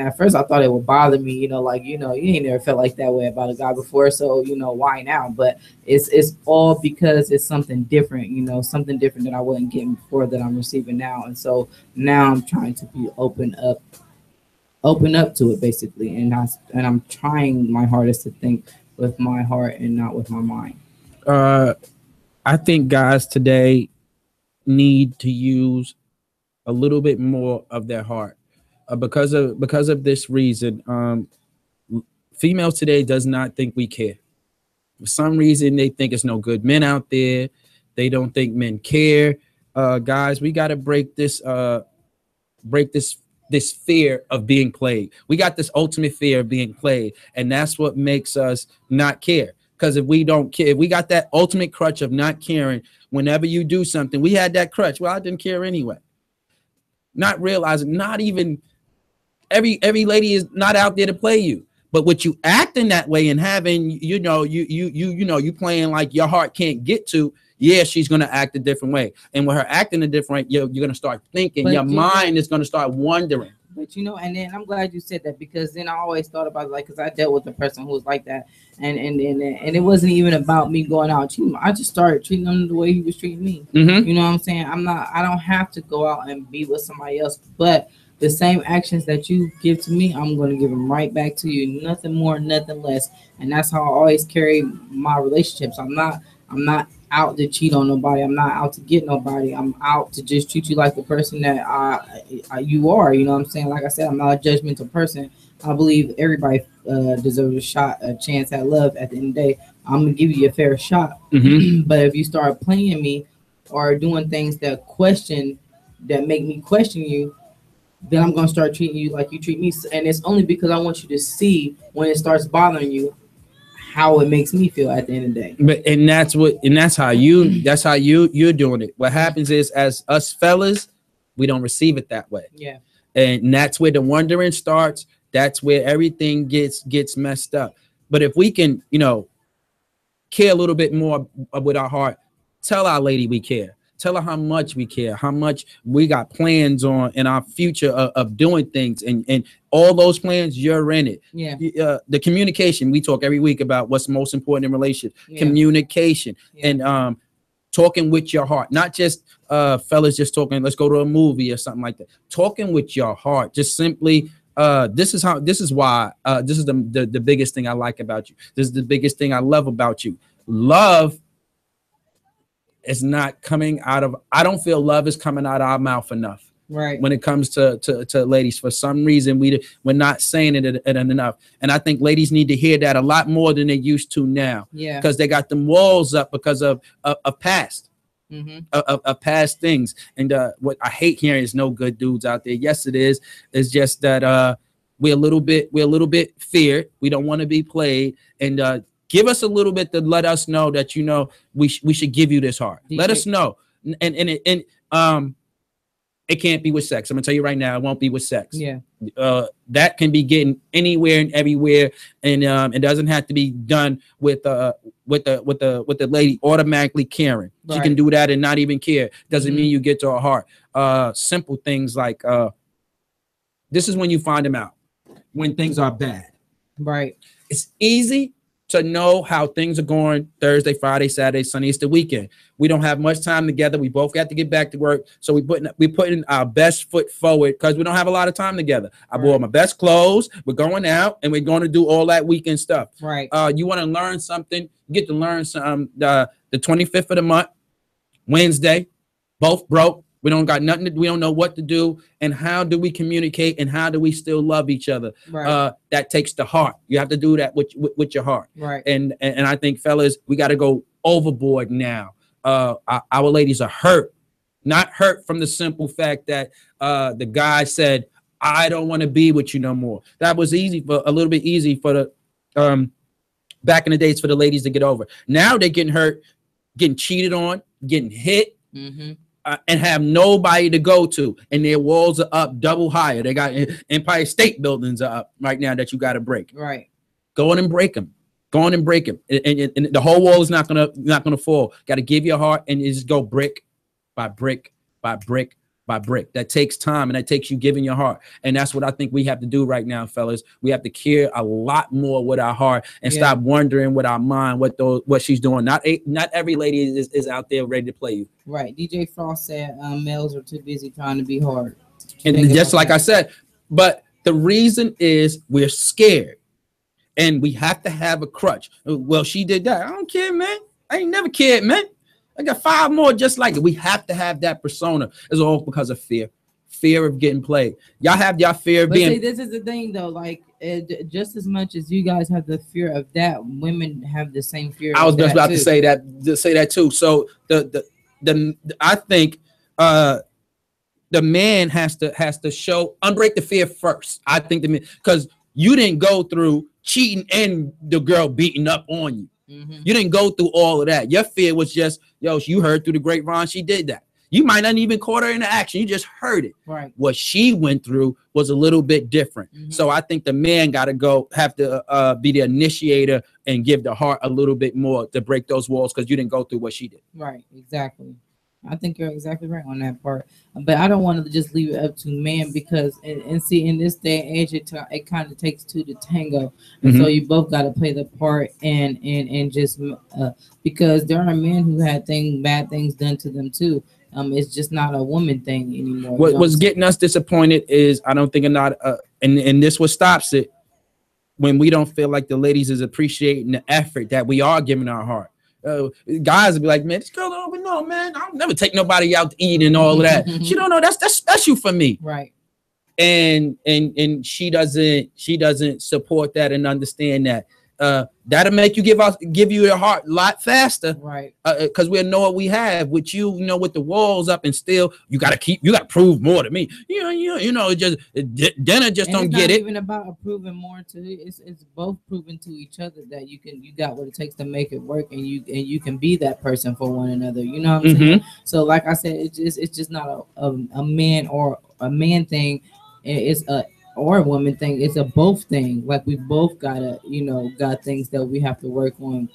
at first I thought it would bother me. You know, like, you know, you ain't never felt like that way about a guy before, so you know, why now? But it's all because it's something different. You know, something different that I wasn't getting before that I'm receiving now, and so now I'm trying to be open up to it, basically, and I'm trying my hardest to think with my heart and not with my mind. I think guys today need to use a little bit more of their heart because of this reason. Females today does not think we care. For some reason, they think it's no good men out there. They don't think men care. Guys, we got to break this fear of being played. We got this ultimate fear of being played, and that's what makes us not care. Because if we don't care, if we got that ultimate crutch of not caring, whenever you do something, we had that crutch. Well, I didn't care anyway. Not realizing, not even every lady is not out there to play you. But with you acting that way and having, you know, you playing like your heart can't get to, yeah, she's gonna act a different way. And with her acting a different way, you're gonna start thinking, your mind is gonna start wondering. But you know, and then I'm glad you said that, because then I always thought about it, like, because I dealt with a person who was like that, and it wasn't even about me going out cheating. I just started treating him the way he was treating me. Mm-hmm. You know what I'm saying? I don't have to go out and be with somebody else, but the same actions that you give to me, I'm going to give them right back to you. Nothing more, nothing less. And that's how I always carry my relationships. I'm not out to cheat on nobody. I'm not out to get nobody. I'm out to just treat you like the person that you are. You know what I'm saying? Like I said, I'm not a judgmental person. I believe everybody deserves a chance at love. At the end of the day, I'm gonna give you a fair shot. Mm-hmm. But if you start playing me or doing things that make me question you, then I'm gonna start treating you like you treat me. And it's only because I want you to see when it starts bothering you how it makes me feel at the end of the day. But that's how you're doing it. What happens is, as us fellas, we don't receive it that way. Yeah. And that's where the wondering starts. That's where everything gets messed up. But if we can, care a little bit more with our heart, tell our lady we care. Tell her how much we care, how much we got plans on in our future of doing things, and all those plans, you're in it. Yeah. The communication, we talk every week about what's most important in relationships. Yeah. Communication. Yeah. And talking with your heart, not just fellas just talking, let's go to a movie or something like that. Talking with your heart, just simply, this is why this is the biggest thing I like about you. This is the biggest thing I love about you. Love is not coming out of, I don't feel love is coming out of our mouth enough. Right. When it comes to ladies, for some reason we're not saying it enough. And I think ladies need to hear that a lot more than they used to now. Yeah. Because they got them walls up because of past. Mm-hmm. Of past things. And what I hate hearing is no good dudes out there. Yes, it is. It's just that we're a little bit feared. We don't want to be played. And give us a little bit to let us know that we should give you this heart. Let us know. And it can't be with sex. I'm gonna tell you right now, it won't be with sex. Yeah. That can be getting anywhere and everywhere, and it doesn't have to be done with the lady automatically caring. Right. She can do that and not even care. Doesn't mean you get to her heart. Simple things like this is when you find them out when things are bad. Right. It's easy to know how things are going Thursday, Friday, Saturday, Sunday. It's the weekend. We don't have much time together. We both got to get back to work. So we putting our best foot forward because we don't have a lot of time together. I bought my best clothes. We're going out and we're going to do all that weekend stuff. Right. You want to learn something? You get to learn some the 25th of the month, Wednesday, both broke. We don't got nothing. We don't know what to do. And how do we communicate? And how do we still love each other? Right. That takes the heart. You have to do that with your heart. Right. And I think, fellas, we got to go overboard now. Our ladies are hurt, not hurt from the simple fact that the guy said, "I don't want to be with you no more." That was a little bit easy for the back in the days for the ladies to get over. Now they're getting hurt, getting cheated on, getting hit. Mm-hmm. And have nobody to go to, and their walls are up double higher. They got Empire State Buildings are up right now that you got to break. Right. Go on and break them. Go on and break them. And the whole wall is not gonna fall. Got to give your heart and just go brick by brick by brick by brick. That takes time, and that takes you giving your heart. And that's what I think we have to do right now, fellas. We have to care a lot more with our heart and stop wondering with our mind what she's doing. Not every lady is out there ready to play you. Right. DJ Frost said males are too busy trying to be hard. And just like I said, but the reason is we're scared. And we have to have a crutch. Well, she did that. I don't care, man. I ain't never cared, man. I got 5 more just like it. We have to have that persona. It's all because of fear of getting played. Y'all have your fear of being. See, this is the thing, though. Like, just as much as you guys have the fear of that, women have the same fear. I was just about to say that too. So I think the man has to show unbreak the fear first. I think because you didn't go through cheating and the girl beating up on you. Mm-hmm. You didn't go through all of that. Your fear was just, you heard through the grapevine she did that. You might not even caught her in the action. You just heard it. Right. What she went through was a little bit different. Mm-hmm. So I think the man got to have to be the initiator and give the heart a little bit more to break those walls because you didn't go through what she did. Right. Exactly. I think you're exactly right on that part. But I don't want to just leave it up to man because, and see, in this day and age, it kind of takes two to tango. And so you both got to play the part and just because there are men who had bad things done to them too. It's just not a woman thing anymore. What's getting us disappointed is I don't think not, and this what stops it when we don't feel like the ladies is appreciating the effort that we are giving our heart. Guys will be like, man, this girl don't know, man. I'll never take nobody out to eat and all of that. She don't know that's special for me, right? And she doesn't support that and understand that. That'll make you give you your heart a lot faster, right? Because we'll know what we have with you, with the walls up, and still you gotta prove more to me. Just dinner just don't get it. It's not even about proving more to it. It's both proving to each other that you got what it takes to make it work, and you can be that person for one another. You know what I'm saying? So, like I said, it's just not a man or a man thing. It's or a woman thing. It's a both thing. Like we both got things that we have to work on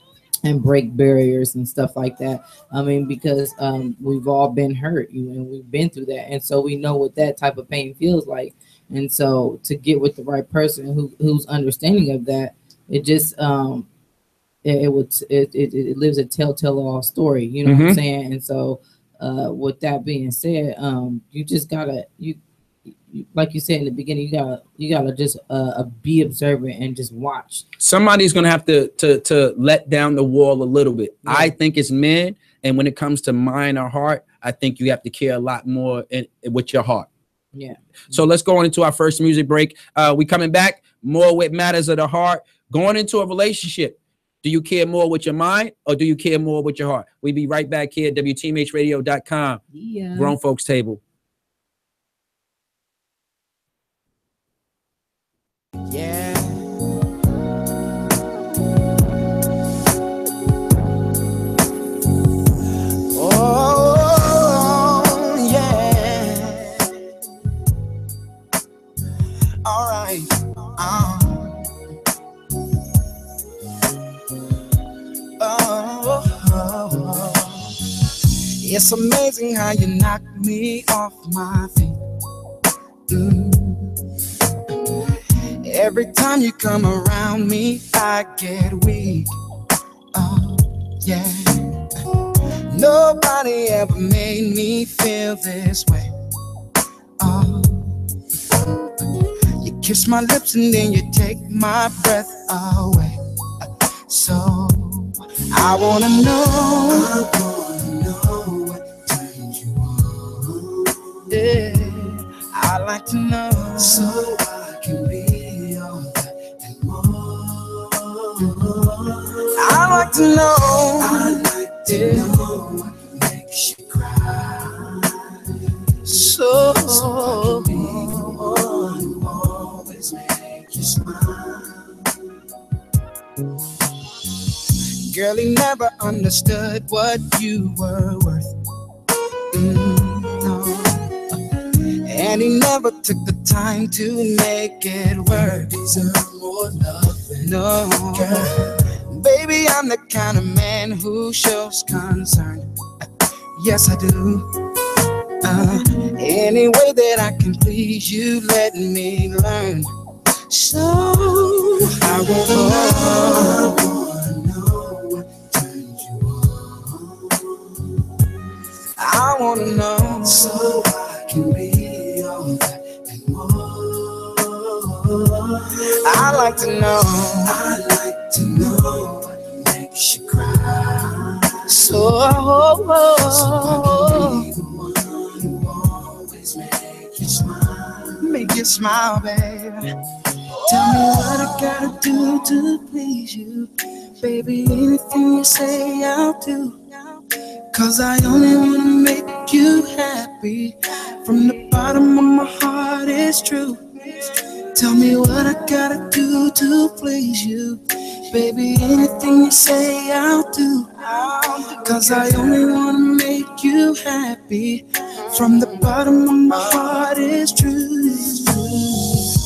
and break barriers and stuff like that. I mean, because we've all been hurt, and we've been through that, and so we know what that type of pain feels like. And so to get with the right person who's understanding of that, it just it lives a telltale story. You know what I'm saying? And so with that being said, you just gotta like you said in the beginning, you gotta just be observant and just watch. Somebody's gonna have to let down the wall a little bit. Yeah. I think it's men, and when it comes to mind or heart, I think you have to care a lot more with your heart. Yeah. So let's go on into our first music break. We coming back more with matters of the heart. Going into a relationship, do you care more with your mind or do you care more with your heart? We'll be right back here at WTMHradio.com. Yeah. Grown Folks Table. Yeah. Oh, yeah. All right. It's amazing how you knock me off my feet. Every time you come around me, I get weak. Oh, yeah. Nobody ever made me feel this way. Oh, you kiss my lips and then you take my breath away. So I wanna know what turns you on. Yeah, I like to know so I can be. I like to know what makes you cry. So I can be the one who always make you smile. Girl, he never understood what you were worth. No. And he never took the time to make it work. Deserve more love. No, girl. Baby, I'm the kind of man who shows concern. Yes, I do. Any way that I can please you, let me learn. So I wanna know what turns you on. I wanna know so I can be all that and more. I like to know. I like to know what makes you cry. So I can be the one who always make you smile. Make you smile, baby. Tell me what I gotta do to please you. Baby, anything you say I'll do. 'Cause I only wanna make you happy. From the bottom of my heart, it's true. Tell me what I gotta do to please you. Baby, anything you say I'll do. 'Cause I only wanna make you happy. From the bottom of my heart, it's true.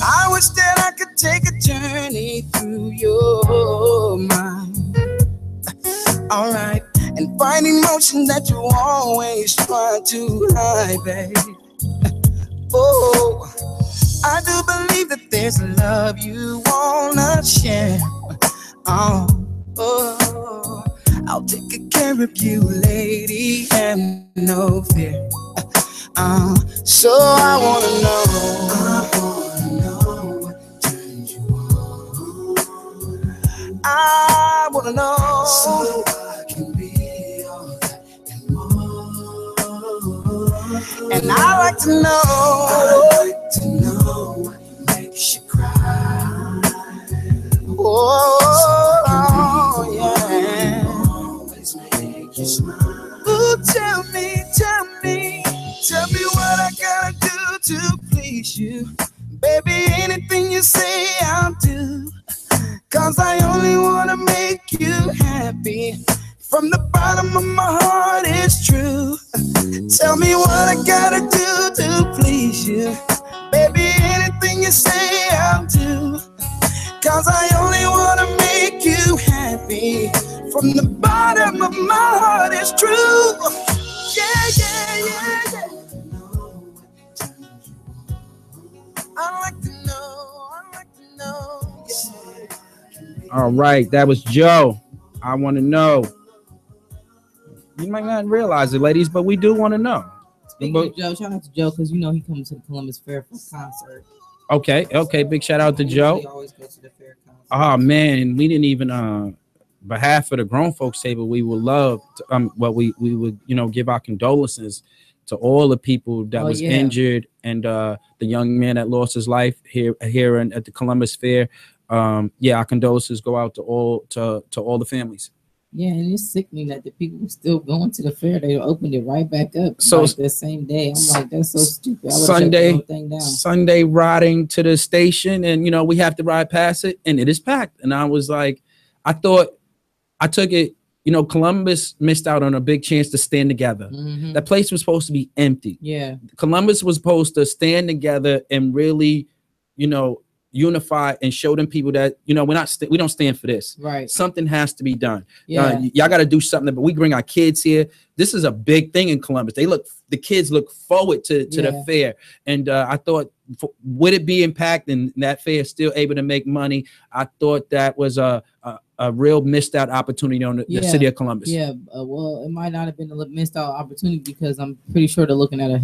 I wish that I could take a journey through your mind. Alright, and find emotion emotion that you always try to hide, babe. Oh, I do believe that there's a love you wanna share. Oh, I'll take good care of you, lady, and no fear. So I wanna know what turns you on. I wanna know so I can be all that and more. And I like to know what makes you cry. Oh, yeah. Always make you smile. Ooh, tell me what I gotta do to please you. Baby, anything you say, I'll do. 'Cause I only wanna make you happy. From the bottom of my heart, it's true. Tell me what I gotta do to please you. Baby, anything you say, I'll do. 'Cause I only wanna make you happy. From the bottom of my heart, it's true. Yeah. I like to know. Yeah. All right, that was Joe. I want to know. You might not realize it, ladies, but we do want to know. Speaking of Joe, shout out to Joe because you know he comes to the Columbus Fair for concert. Okay. Big shout out to Joe. He always goes to the fair concert. Oh man, we didn't even behalf of the grown folks table, we would love to, we would give our condolences to all the people that was injured and the young man that lost his life here at the Columbus Fair. Our condolences go out to all the families. Yeah, and it's sickening that the people were still going to the fair. They opened it right back up so like the same day. I'm like, that's so stupid. Sunday riding to the station, and we have to ride past it, and it is packed. And I was like, I took it. Columbus missed out on a big chance to stand together. Mm-hmm. That place was supposed to be empty. Yeah, Columbus was supposed to stand together and really, unify and show them people that we don't stand for this. Right. Something has to be done. Yeah. Y'all got to do something. But we bring our kids here. This is a big thing in Columbus. The kids look forward to the fair. And I thought, would it be impact and that fair is still able to make money? I thought that was a real missed out opportunity on the city of Columbus. Yeah, well, it might not have been a missed out opportunity because I'm pretty sure they're looking at a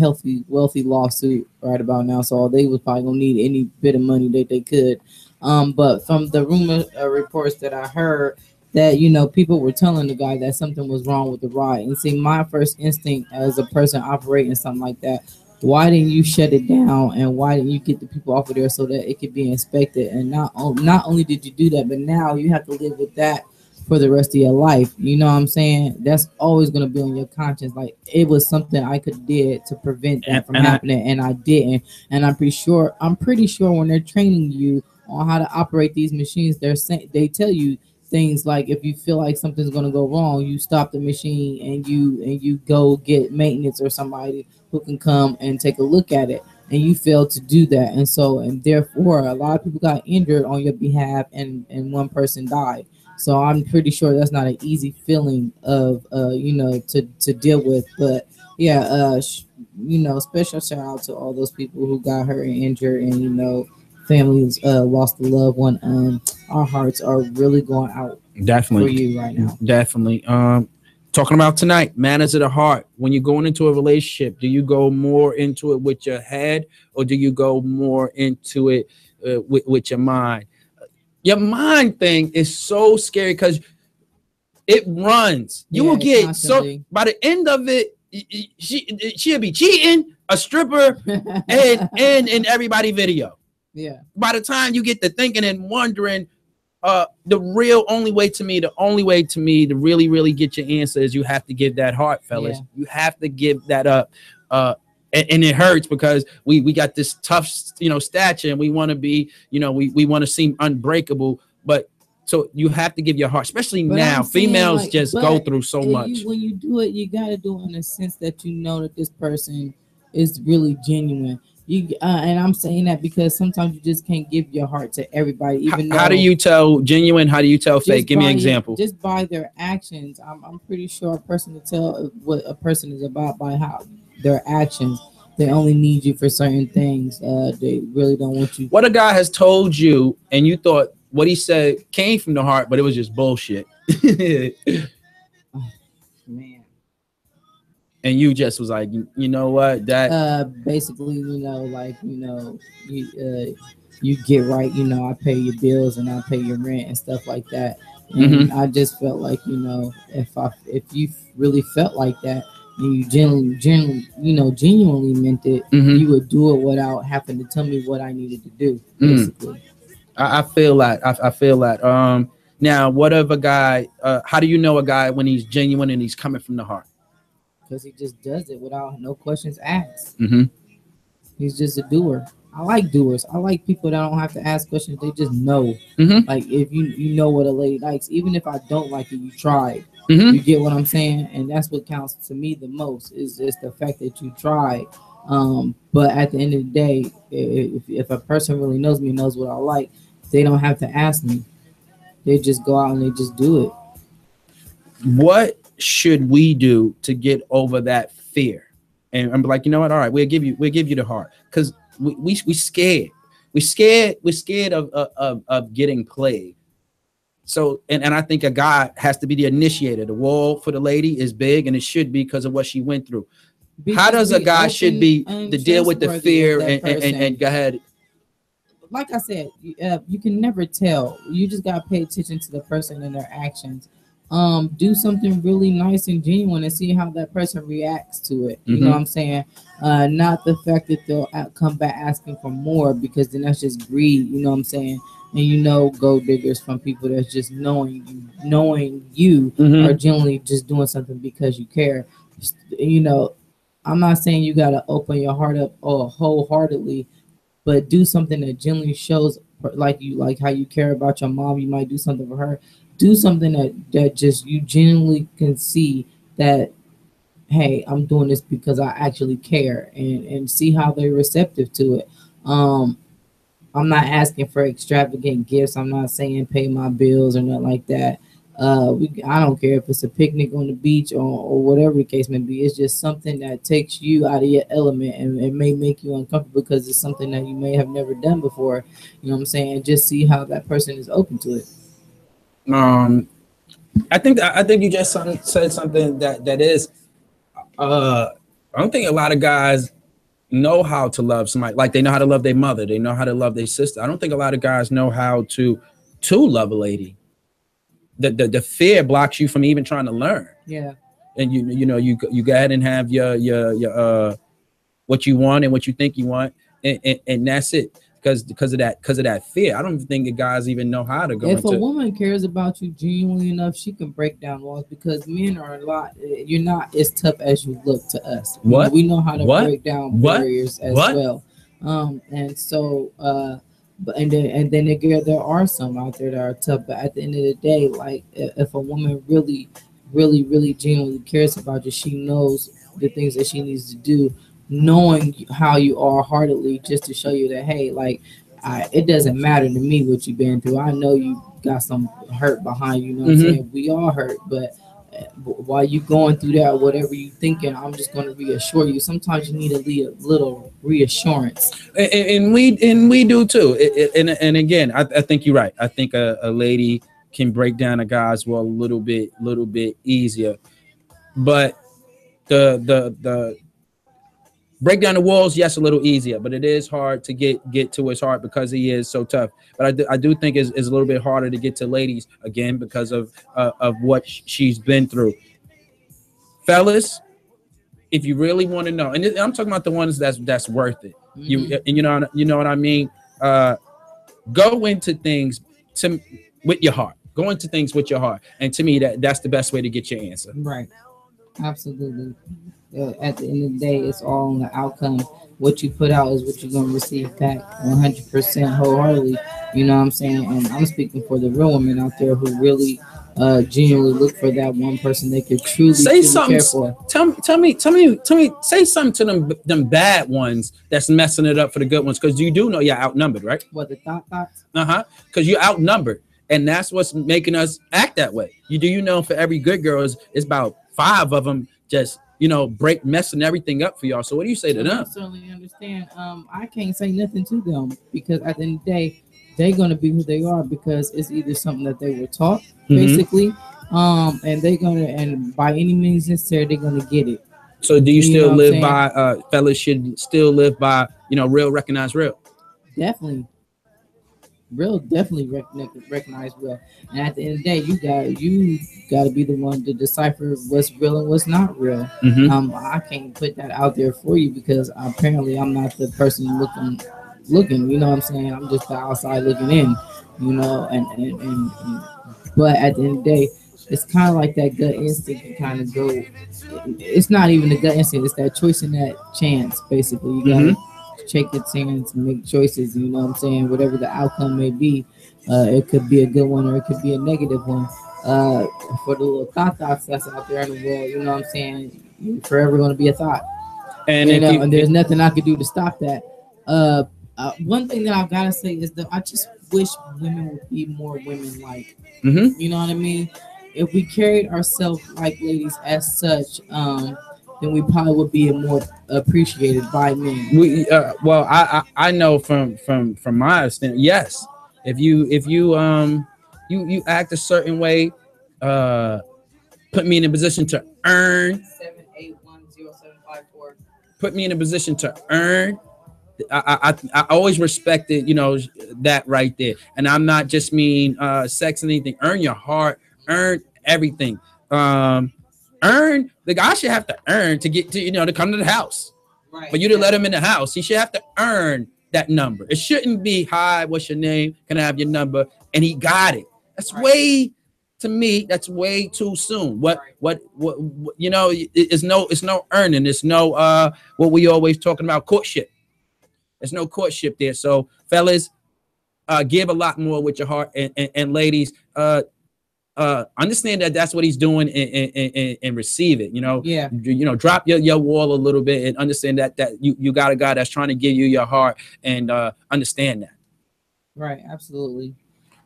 wealthy lawsuit right about now. So they was probably gonna need any bit of money that they could. But from the rumor reports that I heard, that people were telling the guy that something was wrong with the ride. And see, my first instinct as a person operating something like that, why didn't you shut it down and why didn't you get the people off of there so that it could be inspected? And not only did you do that, but now you have to live with that for the rest of your life. You know what I'm saying? That's always going to be on your conscience. Like, it was something I could have did to prevent that from happening, and I didn't. And I'm pretty sure when they're training you on how to operate these machines, they tell you things like, if you feel like something's going to go wrong, you stop the machine and you go get maintenance or somebody who can come and take a look at it, and you failed to do that. And therefore a lot of people got injured on your behalf and one person died. So I'm pretty sure that's not an easy feeling of to deal with. But special shout out to all those people who got hurt and injured, and families lost a loved one. Our hearts are really going out definitely for you right now. Definitely. Talking about tonight, manners of the heart. When you're going into a relationship, do you go more into it with your head or do you go more into it with your mind? Your mind thing is so scary because it runs. You will get constantly. So by the end of it, she'll be cheating, a stripper, and in everybody video. Yeah. By the time you get to thinking and wondering, the only way to me to really, really get your answer is you have to give that heart, fellas. Yeah. You have to give that up. And it hurts because we got this tough, stature, and we want to be, we want to seem unbreakable. But so you have to give your heart, especially now. Females just go through so much. When you do it, you got to do it in a sense that that this person is really genuine. And I'm saying that because sometimes you just can't give your heart to everybody. Even How though do you tell genuine? How do you tell fake? just Give me by an example. just by their actions, I'm pretty sure a person to tell what a person is about by how their actions. They only need you for certain things. They really don't want you. What a guy has told you, and you thought what he said came from the heart, but it was just bullshit. Man. And you just was like, you know what? That Basically, like you get right. I pay your bills and I pay your rent and stuff like that. And I just felt like if you really felt like that, and you genuinely meant it, you would do it without having to tell me what I needed to do. Basically, I feel that. I feel that. Now, what of a guy? How do you know a guy when he's genuine and he's coming from the heart? because he just does it without no questions asked. Mm-hmm. He's just a doer. I like doers. I like people that don't have to ask questions. They just know. Mm-hmm. Like if you know what a lady likes, even if I don't like it, you tried. Mm-hmm. You get what I'm saying? And that's what counts to me the most is just the fact that you tried. But at the end of the day, if a person really knows me, knows what I like, they don't have to ask me. They just go out and they just do it. What should we do to get over that fear? And I'm like, you know what? All right, we'll give you the heart because we scared. We're scared of getting played. So and I think a guy has to be the initiator. The wall for the lady is big, and it should be because of what she went through. How does a guy should be to deal with the fear and go ahead? Like I said, you can never tell. You just gotta pay attention to the person and their actions. Do something really nice and genuine and see how that person reacts to it. You know what I'm saying? Not the fact that they'll come back asking for more, because then that's just greed. You know what I'm saying? And gold diggers from people that's just knowing you are generally just doing something because you care. I'm not saying you gotta open your heart up wholeheartedly, but do something that genuinely shows like how you care about your mom. You might do something for her. Do something that just you genuinely can see that, hey, I'm doing this because I actually care, and see how they're receptive to it. I'm not asking for extravagant gifts. I'm not saying pay my bills or nothing like that. I don't care if it's a picnic on the beach or whatever the case may be. It's just something that takes you out of your element, and it may make you uncomfortable because it's something that you may have never done before. You know what I'm saying? Just see how that person is open to it. I think you just said something that is. I don't think a lot of guys know how to love somebody. Like they know how to love their mother. They know how to love their sister. I don't think a lot of guys know how to love a lady. The fear blocks you from even trying to learn. Yeah. And you go ahead and have your what you want and what you think you want, and that's it. Because of that fear, I don't think the guys even know how to go. If a woman cares about you genuinely enough, she can break down walls, because men are a lot. You're not as tough as you look to us. What? We know how to break down barriers as well. And so, and then again, there are some out there that are tough. But at the end of the day, like if a woman really, really, really genuinely cares about you, she knows the things that she needs to do, knowing how you are heartedly, just to show you that, hey, like it doesn't matter to me what you've been through. I know you got some hurt behind you. You know what I'm saying? We all hurt, but while you going through that, whatever you thinking, I'm just going to reassure you. Sometimes you need a little reassurance, and we do too. And again, I think you're right. I think a lady can break down a guy's wall a little bit easier, but the break down the walls, yes, a little easier, but it is hard to get to his heart because he is so tough. But I do think it's a little bit harder to get to ladies, again, because of what she's been through. Fellas, if you really want to know, and I'm talking about the ones that's worth it. You know what I mean. Go into things with your heart. Go into things with your heart, and to me, that's the best way to get your answer. Right. Absolutely. At the end of the day, it's all on the outcome. What you put out is what you're going to receive back 100% wholeheartedly. You know what I'm saying? And I'm speaking for the real women out there who really genuinely look for that one person they could truly, Say truly something. care for. Tell me. Say something to them bad ones that's messing it up for the good ones, because you do know you're outnumbered, right? What, the thoughts? Because you're outnumbered, and that's what's making us act that way. You know, for every good girl is about 5 of them just messing everything up for y'all. So what do you say to them? I certainly understand. I can't say nothing to them because at the end of the day, they're gonna be who they are because it's either something that they were taught, basically, and they're gonna, and by any means necessary, they're gonna get it. So do you still know what I'm live by fellas should still live by real, recognize real? Definitely. Real definitely recognize real, and at the end of the day, you got to be the one to decipher what's real and what's not real. I can't put that out there for you because apparently I'm not the person looking. You know what I'm saying? I'm just the outside looking in. You know, and but at the end of the day, it's kind of like that gut instinct to kind of go. It's not even the gut instinct; it's that choice and that chance. Basically, you gotta take a chance and make choices. You know what I'm saying? Whatever the outcome may be, it could be a good one or it could be a negative one. For the little thoughts that's out there in the world, you know what I'm saying? You're forever going to be a thought. And and there's nothing I could do to stop that. One thing that I've got to say is that I just wish women would be more women-like. You know what I mean? If we carried ourselves like ladies as such, then we probably would be more appreciated by men. Well, I know from my understanding, yes. If you act a certain way, put me in a position to earn. 7810754. Put me in a position to earn. I always respected, that right there. And I'm not just mean sex and anything. Earn your heart, earn everything. Earn, the guy should have to earn to get to, to come to the house. Right. For you to let him in the house, he should have to earn that number. It shouldn't be, hi, what's your name? Can I have your number? And he got it. That's way, to me, that's way too soon. What it's no earning. It's no, what we always talking about, courtship. There's no courtship there. So fellas, give a lot more with your heart, and ladies, understand that that's what he's doing, and receive it. Drop your wall a little bit and understand that you got a guy that's trying to give you your heart, and understand that. Right, absolutely.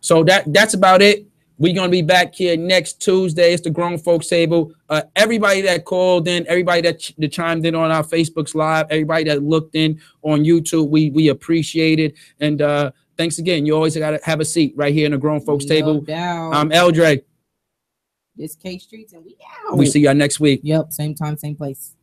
So that's about it. We're gonna be back here next Tuesday. It's the Grown Folks Table. Everybody that called in, everybody that chimed in on our Facebook's live, everybody that looked in on YouTube, we appreciate it. And thanks again. You always gotta have a seat right here in the Grown Folks Table. Doubt. I'm Eldre. It's K Streets, and we out. We see y'all next week. Yep, same time, same place.